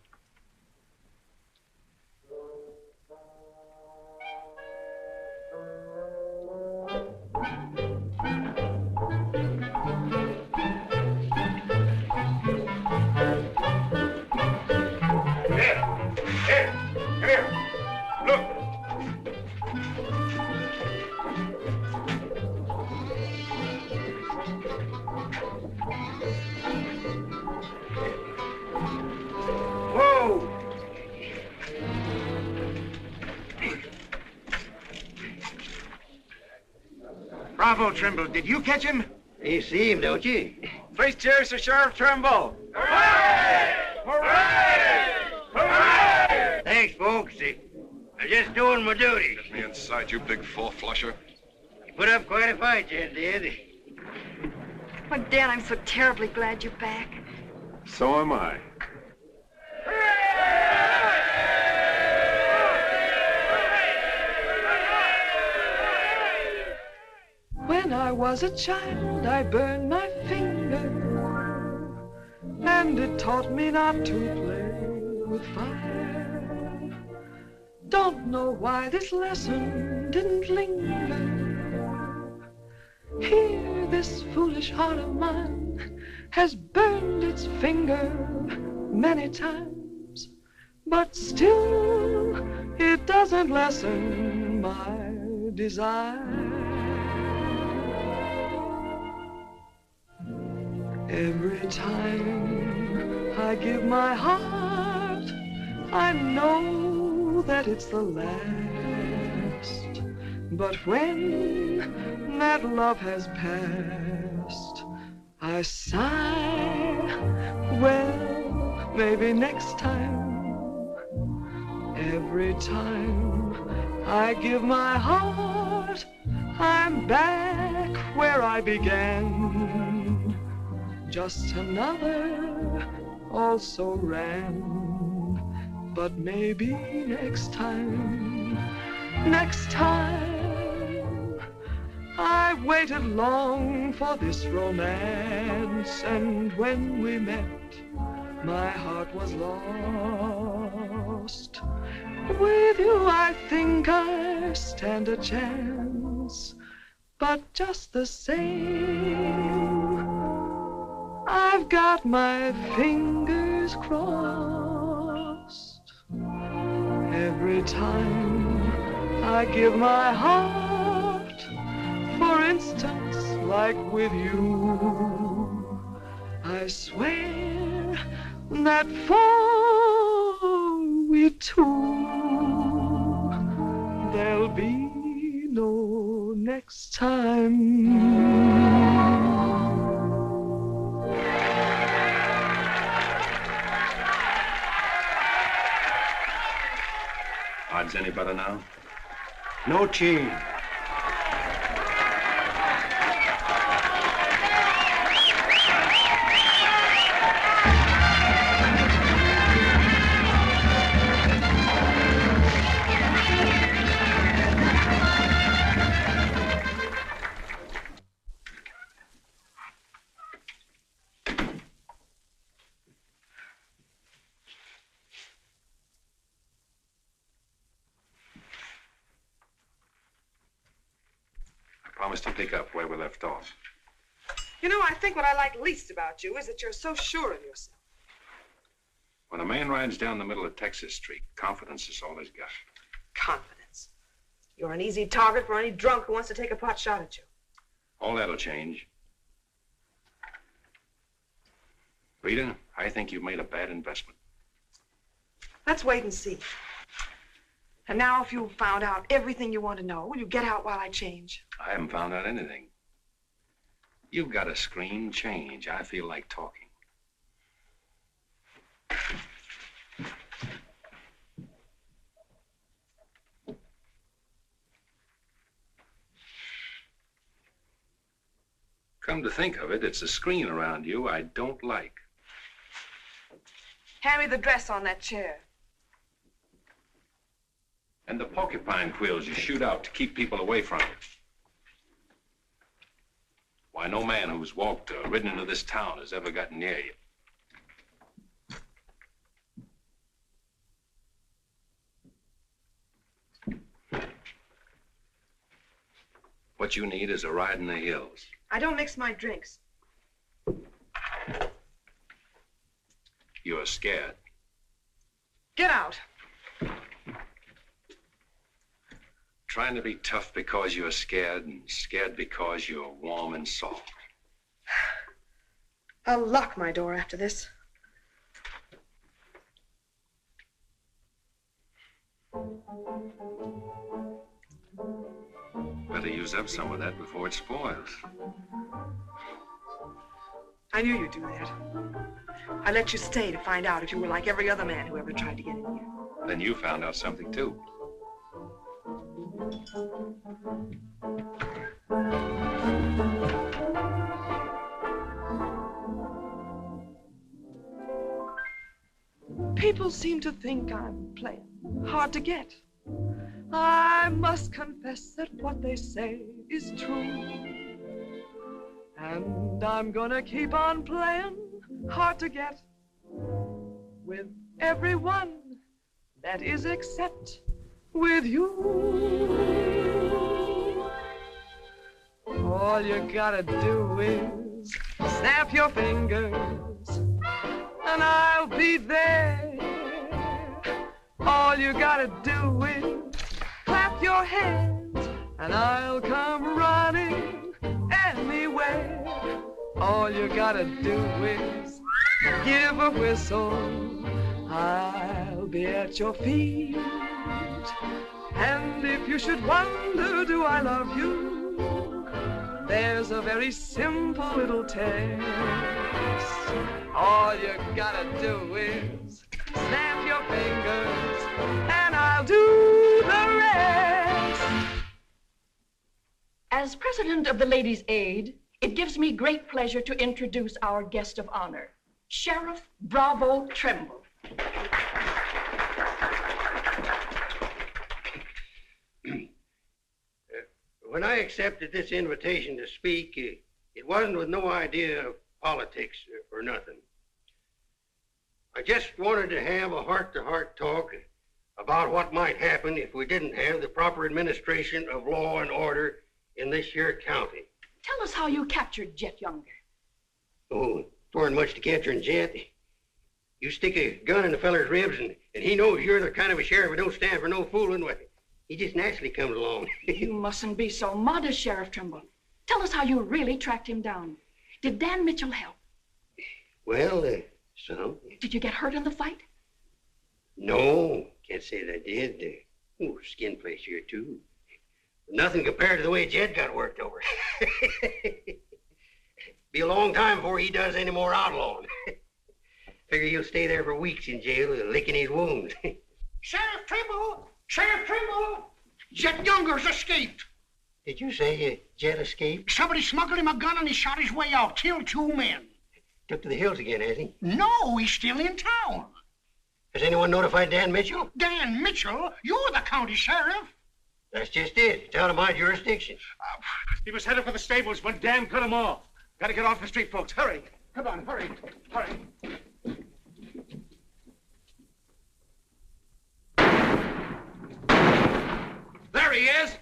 Bravo, Trimble. Did you catch him? You see him, don't you? Three cheers for Sheriff Trimble. Hooray! Hooray! Hooray! Thanks, folks. I'm just doing my duty. Get me inside, you big four-flusher. You put up quite a fight, you did. Oh, Dan, I'm so terribly glad you're back. So am I. When I was a child, I burned my finger, and it taught me not to play with fire. Don't know why this lesson didn't linger. Here, this foolish heart of mine has burned its finger many times, but still it doesn't lessen my desire. Every time I give my heart, I know that it's the last. But when that love has passed, I sigh, well, maybe next time. Every time I give my heart, I'm back where I began. Just another also ran, but maybe next time, I waited long for this romance, and when we met, my heart was lost. With you, I think I stand a chance, but just the same, I've got my fingers crossed. Every time I give my heart, for instance, like with you, I swear that for we two, there'll be no next time. odds any better now? No change. Promise to pick up where we left off. You know, I think what I like least about you is that you're so sure of yourself. When a man rides down the middle of Texas Street, confidence is all he's got. Confidence. You're an easy target for any drunk who wants to take a pot shot at you. All that'll change. Rita, I think you've made a bad investment. Let's wait and see. And now, if you've found out everything you want to know, will you get out while I change? I haven't found out anything. You've got to scream change. I feel like talking. Come to think of it, it's a screen around you I don't like. Hand me the dress on that chair. And the porcupine quills you shoot out to keep people away from you. Why, no man who's walked or ridden into this town has ever gotten near you. What you need is a ride in the hills. I don't mix my drinks. You're scared. Get out. Trying to be tough because you're scared, and scared because you're warm and soft. I'll lock my door after this. Better use up some of that before it spoils. I knew you'd do that. I let you stay to find out if you were like every other man who ever tried to get in here. Then you found out something, too. People seem to think I'm playing hard to get. I must confess that what they say is true. And I'm gonna keep on playing hard to get with everyone, that is except with you. All you gotta do is snap your fingers and I'll be there. All you gotta do is clap your hands and I'll come running anywhere. All you gotta do is give a whistle. I'll be at your feet. And if you should wonder, do I love you? There's a very simple little test. All you gotta do is snap your fingers and I'll do the rest. As president of the Ladies' Aid, it gives me great pleasure to introduce our guest of honor, Sheriff Bravo Trimble. When I accepted this invitation to speak, it wasn't with no idea of politics or nothing. I just wanted to have a heart-to-heart talk about what might happen if we didn't have the proper administration of law and order in this here county. Tell us how you captured Jet Younger. Oh, it weren't much to capturing Jet. You stick a gun in the feller's ribs and he knows you're the kind of a sheriff who don't stand for no fooling. He just naturally comes along. You mustn't be so modest, Sheriff Trimble. Tell us how you really tracked him down. Did Dan Mitchell help? Well, some. Did you get hurt in the fight? No, can't say that I did. Skin place here, too. Nothing compared to the way Jed got worked over. Be a long time before he does any more outlawing. Figure he'll stay there for weeks in jail, licking his wounds. Sheriff Trimble! Sheriff Trimble! Jet Younger's escaped. Did you say Jet escaped? Somebody smuggled him a gun and he shot his way out, killed 2 men. Took to the hills again, has he? No, he's still in town. Has anyone notified Dan Mitchell? Dan Mitchell? You're the county sheriff. That's just it. It's out of my jurisdiction. He was headed for the stables when Dan cut him off. Gotta get off the street, folks. Hurry. Come on, hurry. Hurry. There he is!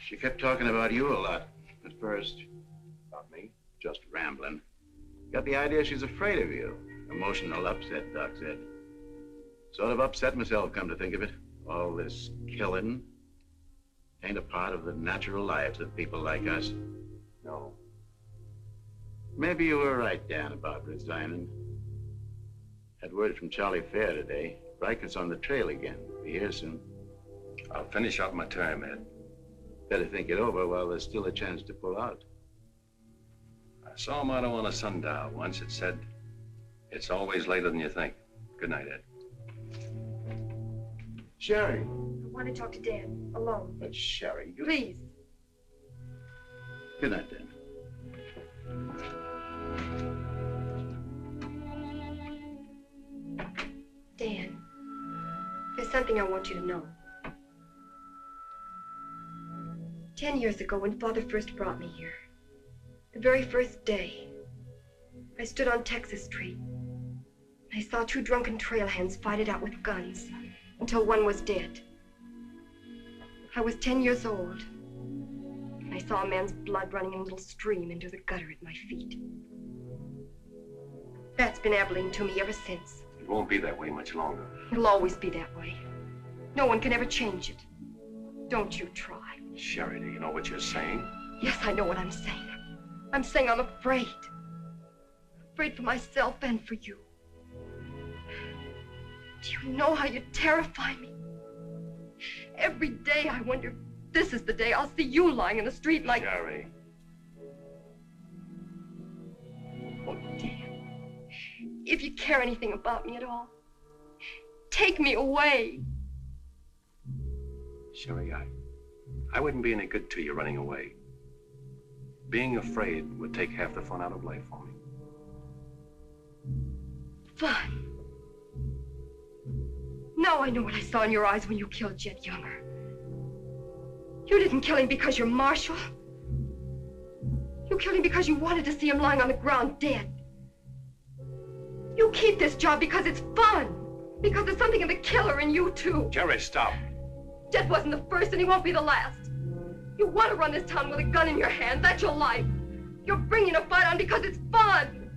She kept talking about you a lot at first. About me? Just rambling. Got the idea she's afraid of you. Emotional upset, Doc said. Sort of upset myself, come to think of it. All this killing ain't a part of the natural lives of people like us. No. Maybe you were right, Dan, about resigning. Had word from Charlie Fair today. Reichert's on the trail again. Be here soon. I'll finish out my term, Ed. Better think it over while there's still a chance to pull out. I saw a motto on a sundial once. It said, "It's always later than you think." Good night, Ed. Sherry. I want to talk to Dan, alone. But Sherry, you... Please. Good night, Dan. Dan, there's something I want you to know. 10 years ago, when Father first brought me here, the very first day, I stood on Texas Street. I saw 2 drunken trail hands fight it out with guns until one was dead. I was 10 years old, and I saw a man's blood running in a little stream into the gutter at my feet. That's been Abilene to me ever since. It won't be that way much longer. It'll always be that way. No one can ever change it. Don't you try. Sherry, do you know what you're saying? Yes, I know what I'm saying. I'm saying I'm afraid. Afraid for myself and for you. Do you know how you terrify me? Every day I wonder if this is the day I'll see you lying in the street like... Sherry. Oh, Dan. If you care anything about me at all, take me away. Sherry, I wouldn't be any good to you running away. Being afraid would take half the fun out of life for me. Fun. Now I know what I saw in your eyes when you killed Jet Younger. You didn't kill him because you're marshal. You killed him because you wanted to see him lying on the ground dead. You keep this job because it's fun. Because there's something in the killer in you, too. Jerry, stop. Jet wasn't the first and he won't be the last. You want to run this town with a gun in your hand. That's your life. You're bringing a fight on because it's fun.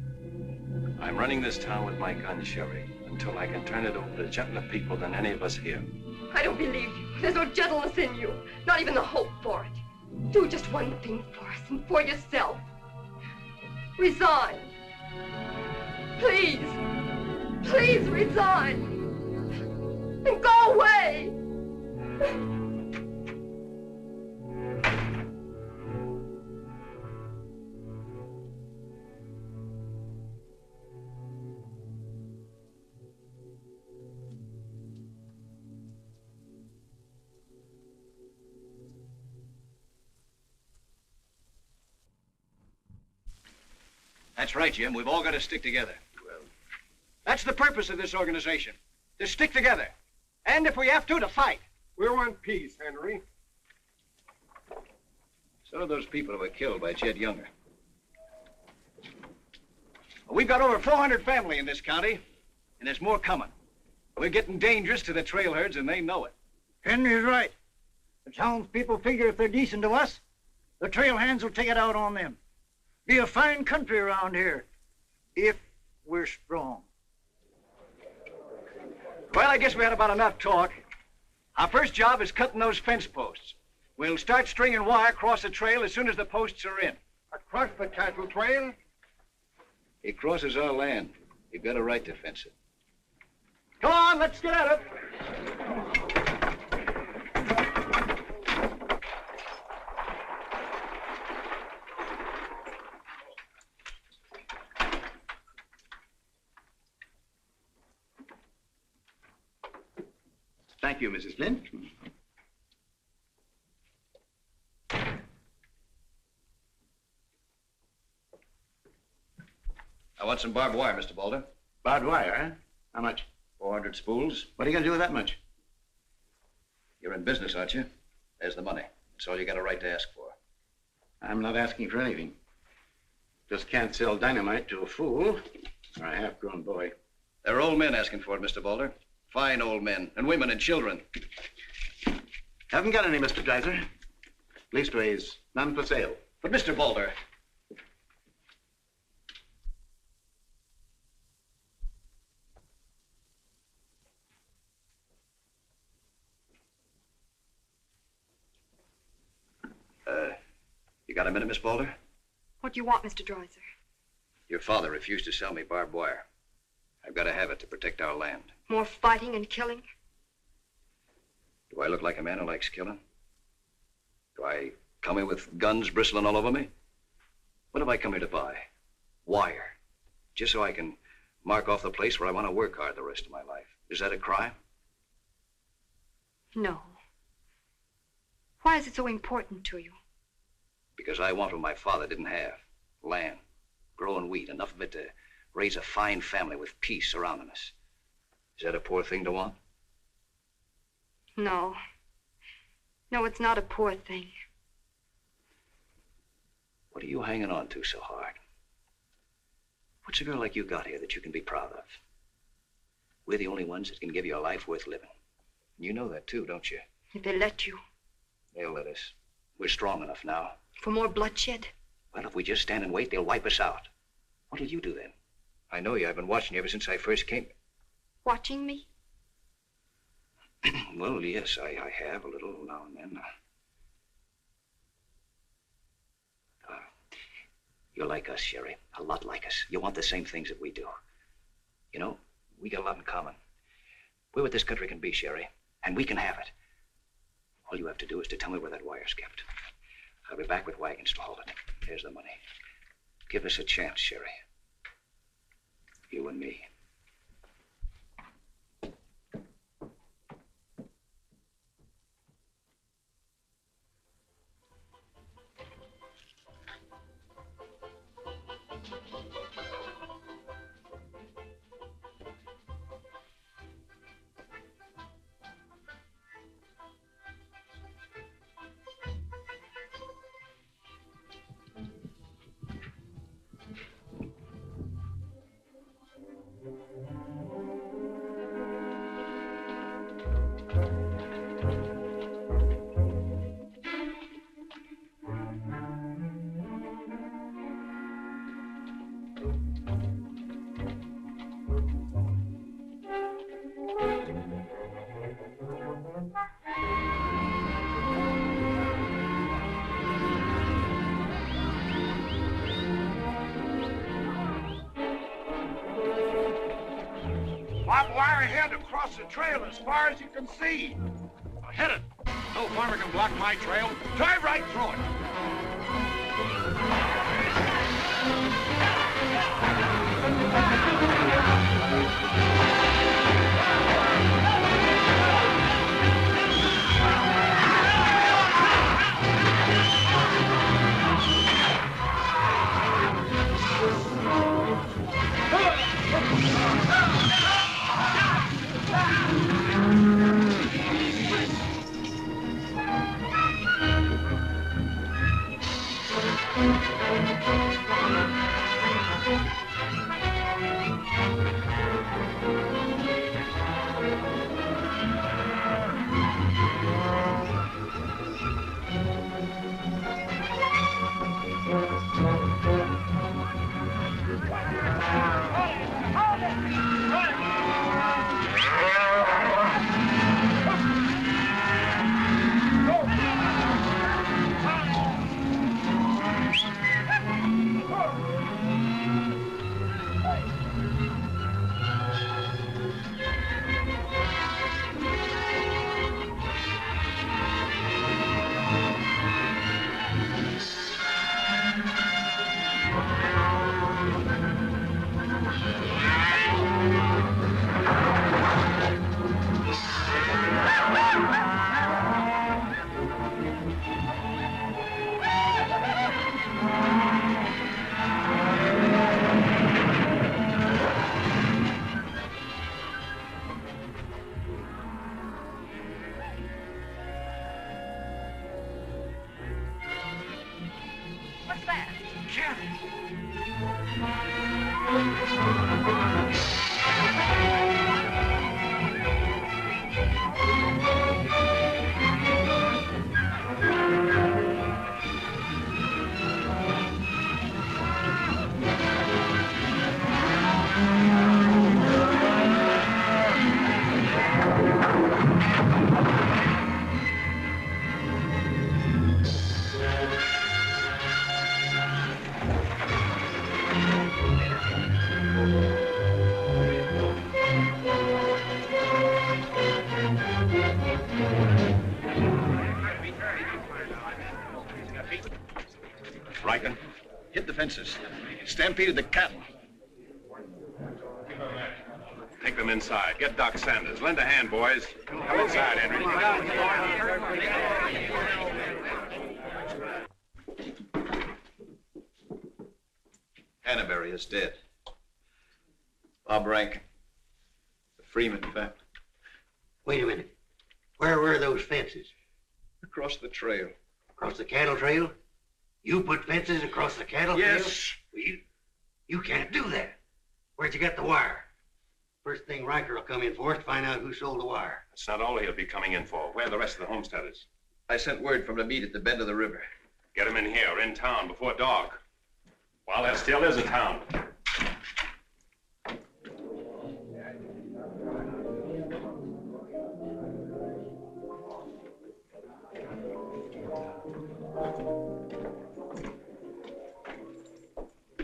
I'm running this town with my gun, Sherry, until I can turn it over to gentler people than any of us here. I don't believe you. There's no gentleness in you. Not even the hope for it. Do just one thing for us and for yourself. Resign. Please. Please resign. And go away. That's right, Jim. We've all got to stick together. Well, that's the purpose of this organization. To stick together. And if we have to fight. We want peace, Henry. So do those people who were killed by Jed Younger. We've got over 400 family in this county, and there's more coming. We're getting dangerous to the trail herds, and they know it. Henry's right. The townspeople figure if they're decent to us, the trail hands will take it out on them. Be a fine country around here, if we're strong. Well, I guess we had about enough talk. Our first job is cutting those fence posts. We'll start stringing wire across the trail as soon as the posts are in. Across the cattle trail? It crosses our land. You've got a right to fence it. Come on, let's get at it. Thank you, Mrs. Flint. I want some barbed wire, Mr. Balder. Barbed wire, huh? How much? 400 spools. What are you going to do with that much? You're in business, aren't you? There's the money. That's all you got a right to ask for. I'm not asking for anything. Just can't sell dynamite to a fool or a half-grown boy. There are old men asking for it, Mr. Balder. Fine old men, and women and children. Haven't got any, Mr. Dreiser. Leastways, none for sale. But, Mr. Balder... You got a minute, Miss Balder? What do you want, Mr. Dreiser? Your father refused to sell me barbed wire. I've got to have it to protect our land. More fighting and killing? Do I look like a man who likes killing? Do I come here with guns bristling all over me? What have I come here to buy? Wire. Just so I can mark off the place where I want to work hard the rest of my life. Is that a crime? No. Why is it so important to you? Because I want what my father didn't have. Land, growing wheat, enough of it to raise a fine family with peace surrounding us. Is that a poor thing to want? No. No, it's not a poor thing. What are you hanging on to so hard? What's a girl like you got here that you can be proud of? We're the only ones that can give you a life worth living. You know that too, don't you? If they let you. They'll let us. We're strong enough now. For more bloodshed? Well, if we just stand and wait, they'll wipe us out. What'll you do then? I know you. I've been watching you ever since I first came. Watching me? Well, yes, I have a little now and then. You're like us, Sherry. A lot like us. You want the same things that we do. You know, we got a lot in common. We're what this country can be, Sherry, and we can have it. All you have to do is to tell me where that wire's kept. I'll be back with wagons to haul it. There's the money. Give us a chance, Sherry. You and me. Barbed wire ahead across the trail as far as you can see. Now hit it. No farmer can block my trail. Drive right through it. Riker, hit the fences. Stampeded the cattle. Take them inside. Get Doc Sanders. Lend a hand, boys. Come inside, Henry. Hannaberry is dead. Bob Rankin. The Freeman family. Wait a minute. Where were those fences? Across the trail. Across the cattle trail? You put fences across the cattle trail? Yes. Well, you can't do that. Where'd you get the wire? First thing Riker will come in for is to find out who sold the wire. That's not all he'll be coming in for. Where are the rest of the homesteaders? I sent word for him to meet at the bend of the river. Get them in here, in town, before dark. While there still is a town.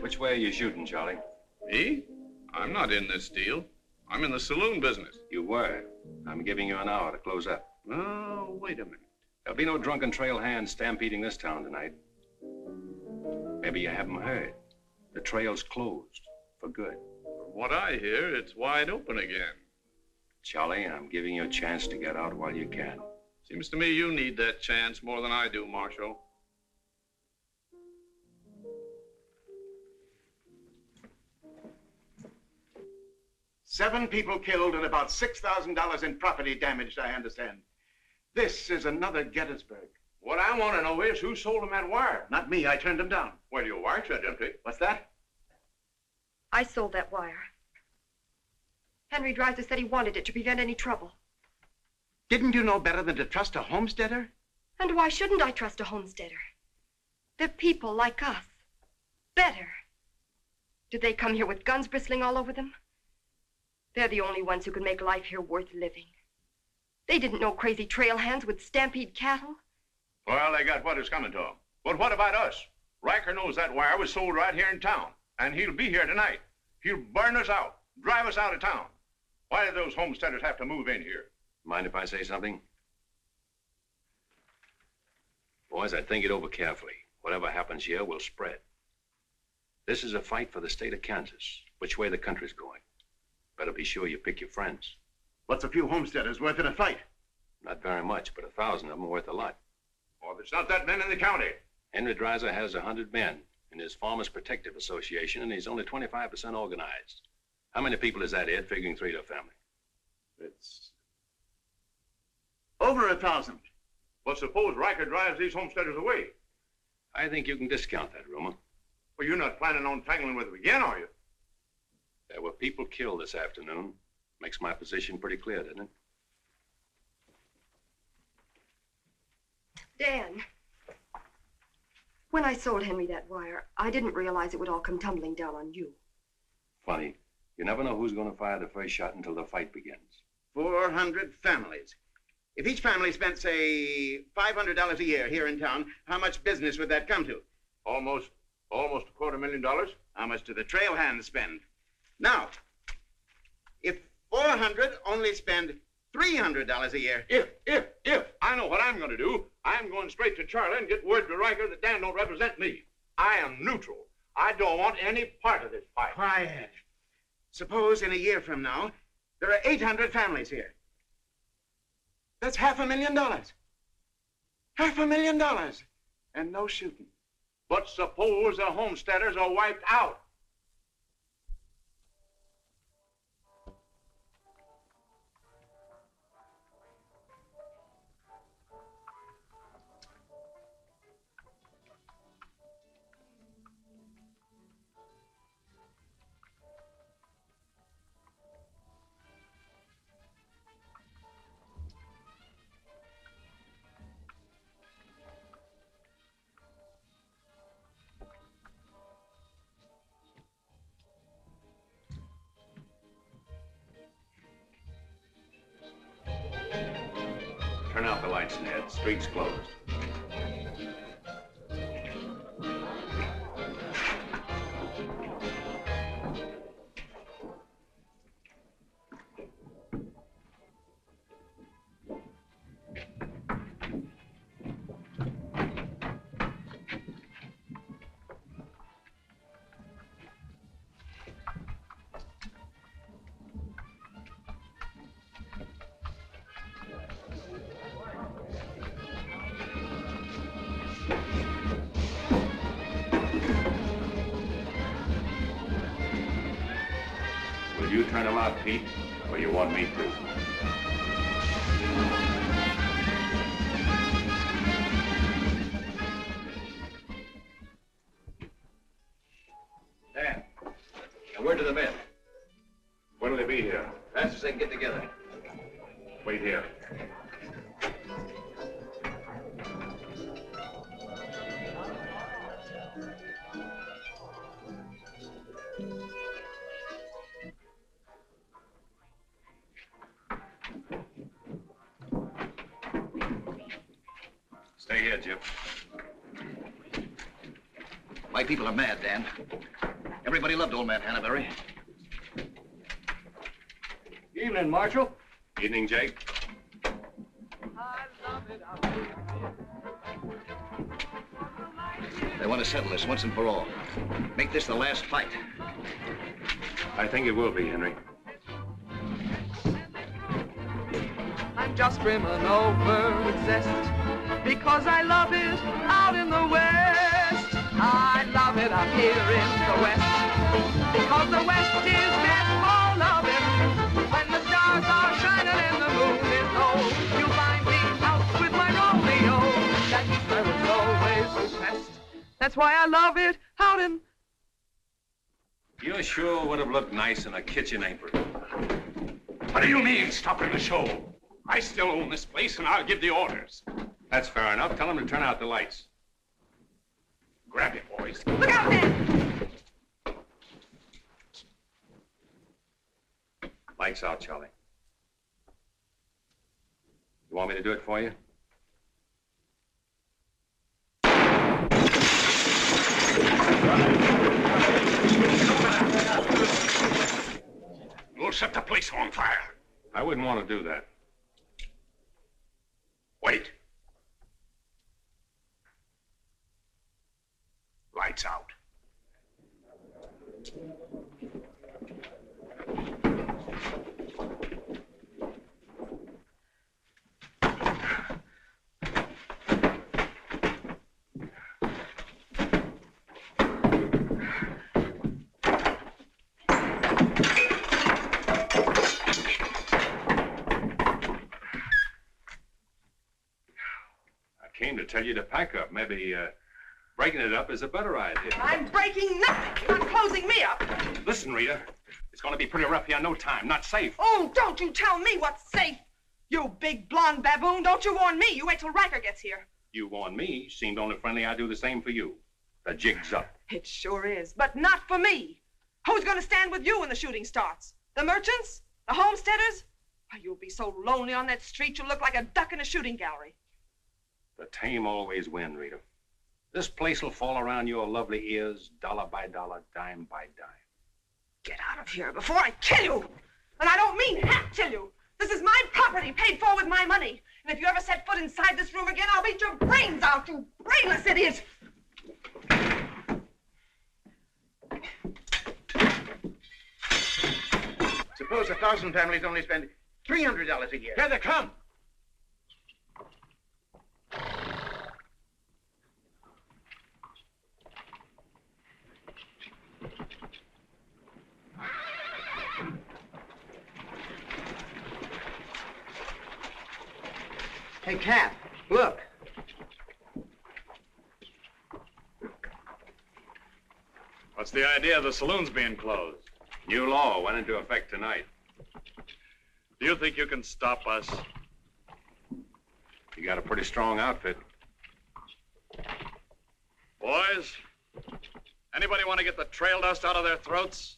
Which way are you shooting, Charlie? Me? I'm not in this deal. I'm in the saloon business. You were. I'm giving you an hour to close up. Oh, wait a minute. There'll be no drunken trail hands stampeding this town tonight. Maybe you haven't heard. The trail's closed for good. From what I hear, it's wide open again. Charlie, I'm giving you a chance to get out while you can. Seems to me you need that chance more than I do, Marshal. Seven people killed and about $6,000 in property damaged, I understand. This is another Gettysburg. What I want to know is who sold him that wire? Not me, I turned him down. Well, your wire said empty. What's that? I sold that wire. Henry Dreiser said he wanted it to prevent any trouble. Didn't you know better than to trust a homesteader? And why shouldn't I trust a homesteader? They're people like us. Better. Did they come here with guns bristling all over them? They're the only ones who can make life here worth living. They didn't know crazy trail hands would stampede cattle. Well, they got what is coming to them. But what about us? Riker knows that wire was sold right here in town, and he'll be here tonight. He'll burn us out, drive us out of town. Why did those homesteaders have to move in here? Mind if I say something? Boys, I think it over carefully. Whatever happens here will spread. This is a fight for the state of Kansas, which way the country's going. Better be sure you pick your friends. What's a few homesteaders worth in a fight? Not very much, but 1,000 of them are worth a lot. Well, there's not that many in the county. Henry Dreiser has 100 men in his Farmers Protective Association, and he's only 25% organized. How many people is that, Ed, figuring 3 to a family? It's over 1,000. Well, suppose Riker drives these homesteaders away. I think you can discount that rumor. Well, you're not planning on tangling with them again, are you? There were people killed this afternoon. Makes my position pretty clear, doesn't it? Dan, when I sold Henry that wire, I didn't realize it would all come tumbling down on you. Funny. You never know who's going to fire the first shot until the fight begins. 400 families. If each family spent, say, $500 a year here in town, how much business would that come to? Almost $250,000. How much do the trail hands spend? Now, if 400 only spend $300 a year. If. I know what I'm going to do. I'm going straight to Charlie and get word to Riker that Dan don't represent me. I am neutral. I don't want any part of this fight. Quiet. Suppose in a year from now, there are 800 families here. That's $500,000. $500,000. And no shooting. But suppose the homesteaders are wiped out. That street's closed. Will you turn him out, Pete, or you want me to? Dan, a word to the men. When'll they be here? Fast as they can get together. Wait here. Stay here, Jip. My people are mad, Dan. Everybody loved old man Hannaberry. Evening, Marshal. Evening, Jake. They want to settle this once and for all. Make this the last fight. I think it will be, Henry. I'm just brimming over with zest because I love it out in the West. I love it out here in the West because the West is meant for loving. When the stars are shining and the moon is low, you'll find me out with my Romeo. That I was always obsessed. That's why I love it out in... You sure would have looked nice in a kitchen apron. What do you mean, stopping the show? I still own this place, and I'll give the orders. That's fair enough. Tell them to turn out the lights. Grab it, boys. Look out, man! Lights out, Charlie. You want me to do it for you? We'll set the place on fire. I wouldn't want to do that. Wait. Lights out. Came to tell you to pack up. Maybe breaking it up is a better idea. I'm breaking nothing. You're not closing me up. Listen, Rita, it's going to be pretty rough here in no time. Not safe. Oh, don't you tell me what's safe. You big blonde baboon, don't you warn me. You wait till Riker gets here. You warn me. Seemed only friendly. I do the same for you. The jig's up. It sure is, but not for me. Who's going to stand with you when the shooting starts? The merchants? The homesteaders? Oh, you'll be so lonely on that street you'll look like a duck in a shooting gallery. The tame always win, Rita. This place will fall around your lovely ears, dollar by dollar, dime by dime. Get out of here before I kill you! And I don't mean half kill you. This is my property, paid for with my money. And if you ever set foot inside this room again, I'll beat your brains out, you brainless idiot! Suppose 1,000 families only spend $300 a year. Here they come. Hey, Cap, look. What's the idea of the saloons being closed? New law went into effect tonight. Do you think you can stop us? You got a pretty strong outfit. Boys, anybody want to get the trail dust out of their throats?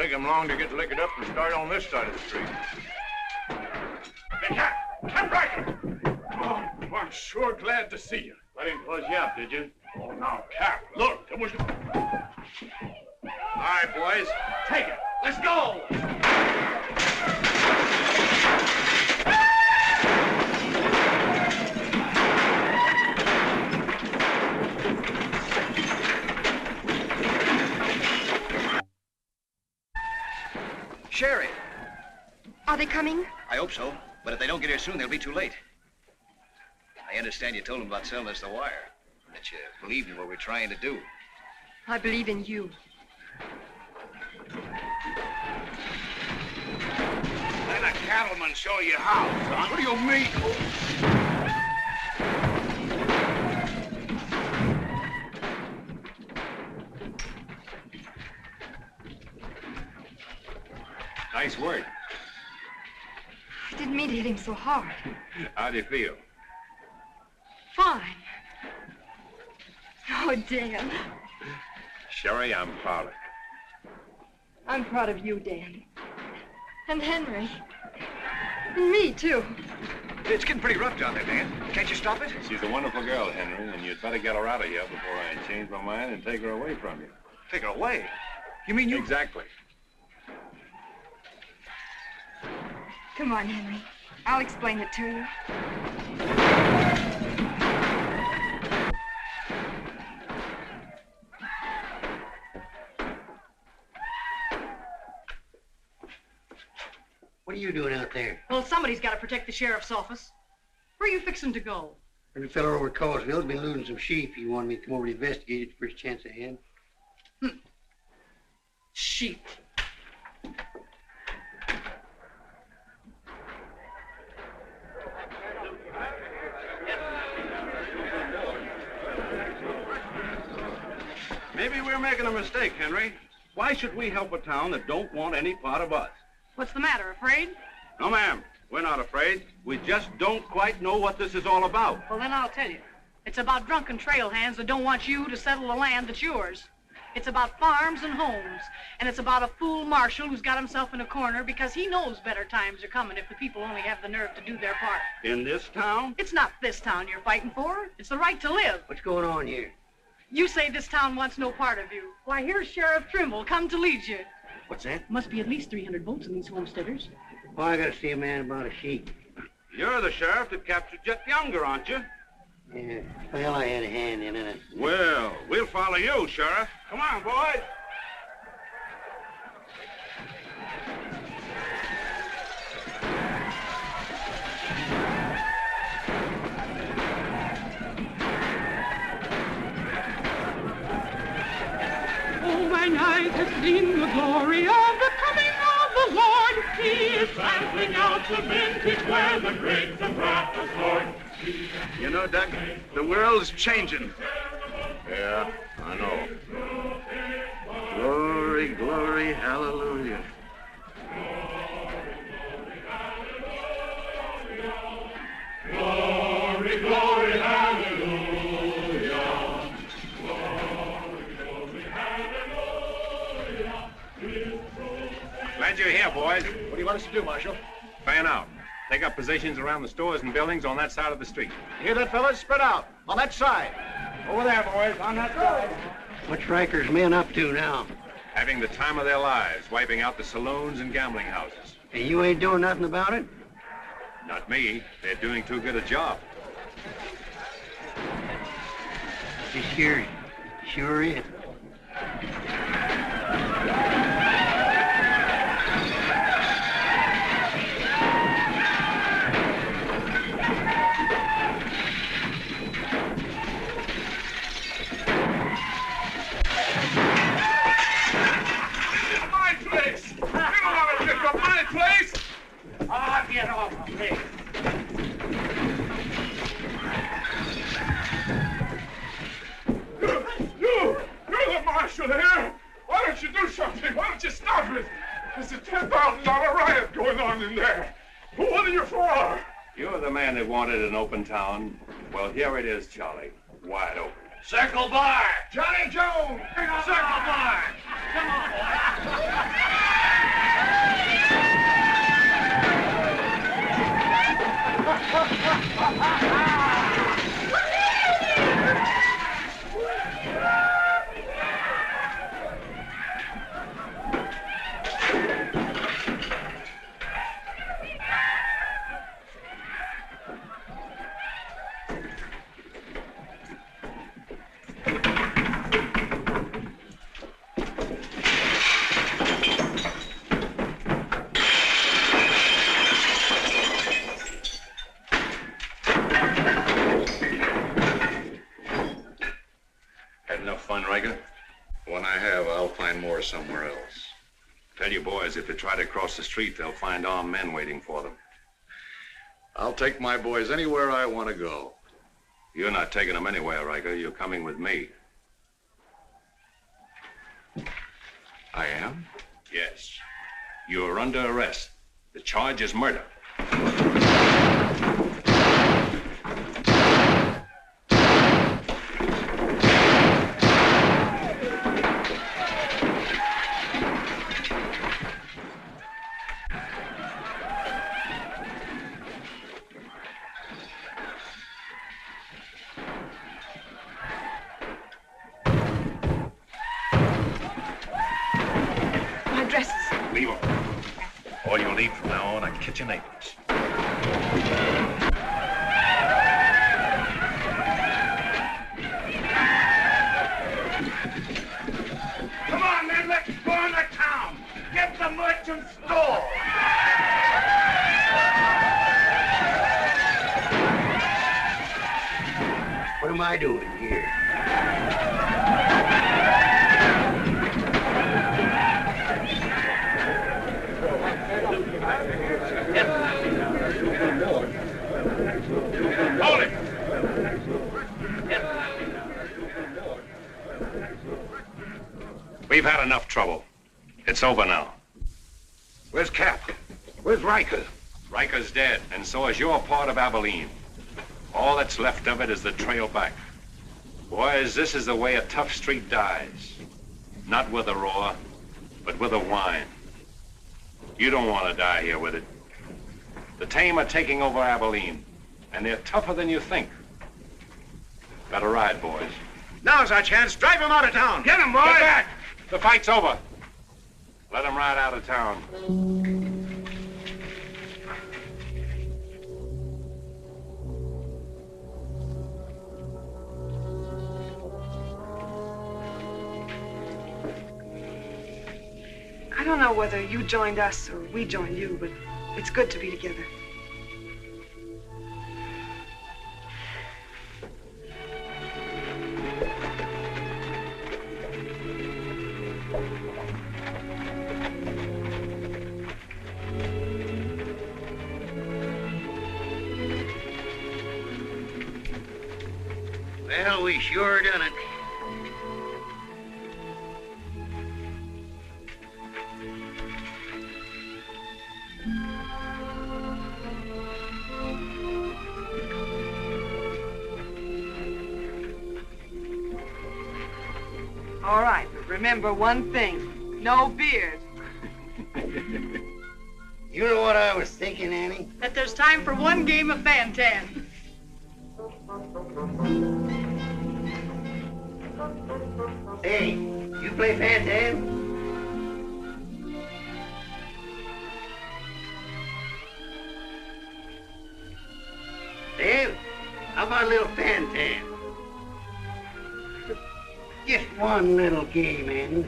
take him long to get liquored up and start on this side of the street. Hey, Cat Riker! Oh, I'm sure glad to see you. I didn't close you up, did you? Oh, now, Cap, look, it was... All right, boys. Take it. Let's go! Sherry! Are they coming? I hope so, but if they don't get here soon, they'll be too late. I understand you told them about selling us the wire, that you believed in what we're trying to do. I believe in you. Let a cattleman show you how, son. What do you mean? Nice work. I didn't mean to hit him so hard. How do you feel? Fine. Oh, Dan. Sherry, I'm proud of you. I'm proud of you, Dan. And Henry. And me, too. It's getting pretty rough down there, Dan. Can't you stop it? She's a wonderful girl, Henry, and you'd better get her out of here before I change my mind and take her away from you. Take her away? You mean you... Exactly. Come on, Henry. I'll explain it to you. What are you doing out there? Well, somebody's got to protect the sheriff's office. Where are you fixing to go? There's a fellow over at Causeville's been losing some sheep. He wanted me to come over and investigate it the first chance I had. Sheep. Maybe we're making a mistake, Henry. Why should we help a town that don't want any part of us? What's the matter, afraid? No, ma'am. We're not afraid. We just don't quite know what this is all about. Well, then I'll tell you. It's about drunken trail hands that don't want you to settle the land that's yours. It's about farms and homes. And it's about a fool marshal who's got himself in a corner because he knows better times are coming if the people only have the nerve to do their part. In this town? It's not this town you're fighting for. It's the right to live. What's going on here? You say this town wants no part of you. Why, here's Sheriff Trimble come to lead you. What's that? Must be at least 300 votes in these homesteaders. Well, I gotta see a man about a sheep. You're the sheriff that captured Jet Younger, aren't you? Yeah, well, I had a hand in it. Well, we'll follow you, Sheriff. Come on, boys. Oh, mine eyes have seen the glory of the coming of the Lord. He is trampling out the vintage where the grapes of wrath is Lord. You know, Doug, the world's changing. Yeah, I know. Glory, glory, hallelujah. Glory, glory, hallelujah. Glad you're here, boys. What do you want us to do, Marshal? Fan out. Take up positions around the stores and buildings on that side of the street. You hear that, fellas? Spread out. On that side. Over there, boys, on that side. What's Riker's men up to now? Having the time of their lives, wiping out the saloons and gambling houses. And you ain't doing nothing about it? Not me. They're doing too good a job. Sure is. Get off of me. You're the marshal here. Why don't you do something? Why don't you stop it? There's a $10,000 riot going on in there. What are you for? You're the man that wanted an open town. Well, here it is, Charlie. Wide open. Circle bar. Johnny Jones. Circle bar. Come on, boy. Had enough fun, Riker? When I have, I'll find more somewhere else. Tell your boys if they try to cross the street, they'll find armed men waiting for them. I'll take my boys anywhere I want to go. You're not taking them anywhere, Riker. You're coming with me. I am? Yes. You're under arrest. The charge is murder. Leave them. All you'll need from now on are kitchen aprons. Come on, men, let's go in the town. Get the merchant store. What am I doing here? Hold it. We've had enough trouble. It's over now. Where's Cap? Where's Riker? Riker's dead, and so is your part of Abilene. All that's left of it is the trail back. Boys, this is the way a tough street dies. Not with a roar, but with a whine. You don't want to die here with it. The tame are taking over Abilene, and they're tougher than you think. Better ride, boys. Now's our chance. Drive him out of town. Get him, boys. Get back! The fight's over. Let him ride out of town. I don't know whether you joined us or we joined you, but it's good to be together. Well, we sure done it. All right, but remember one thing. No beard. You know what I was thinking, Annie? That there's time for one game of Fan-Tan. Hey, you play Fan-Tan? Dave, how about a little Fan-Tan? Just one little game, Annie.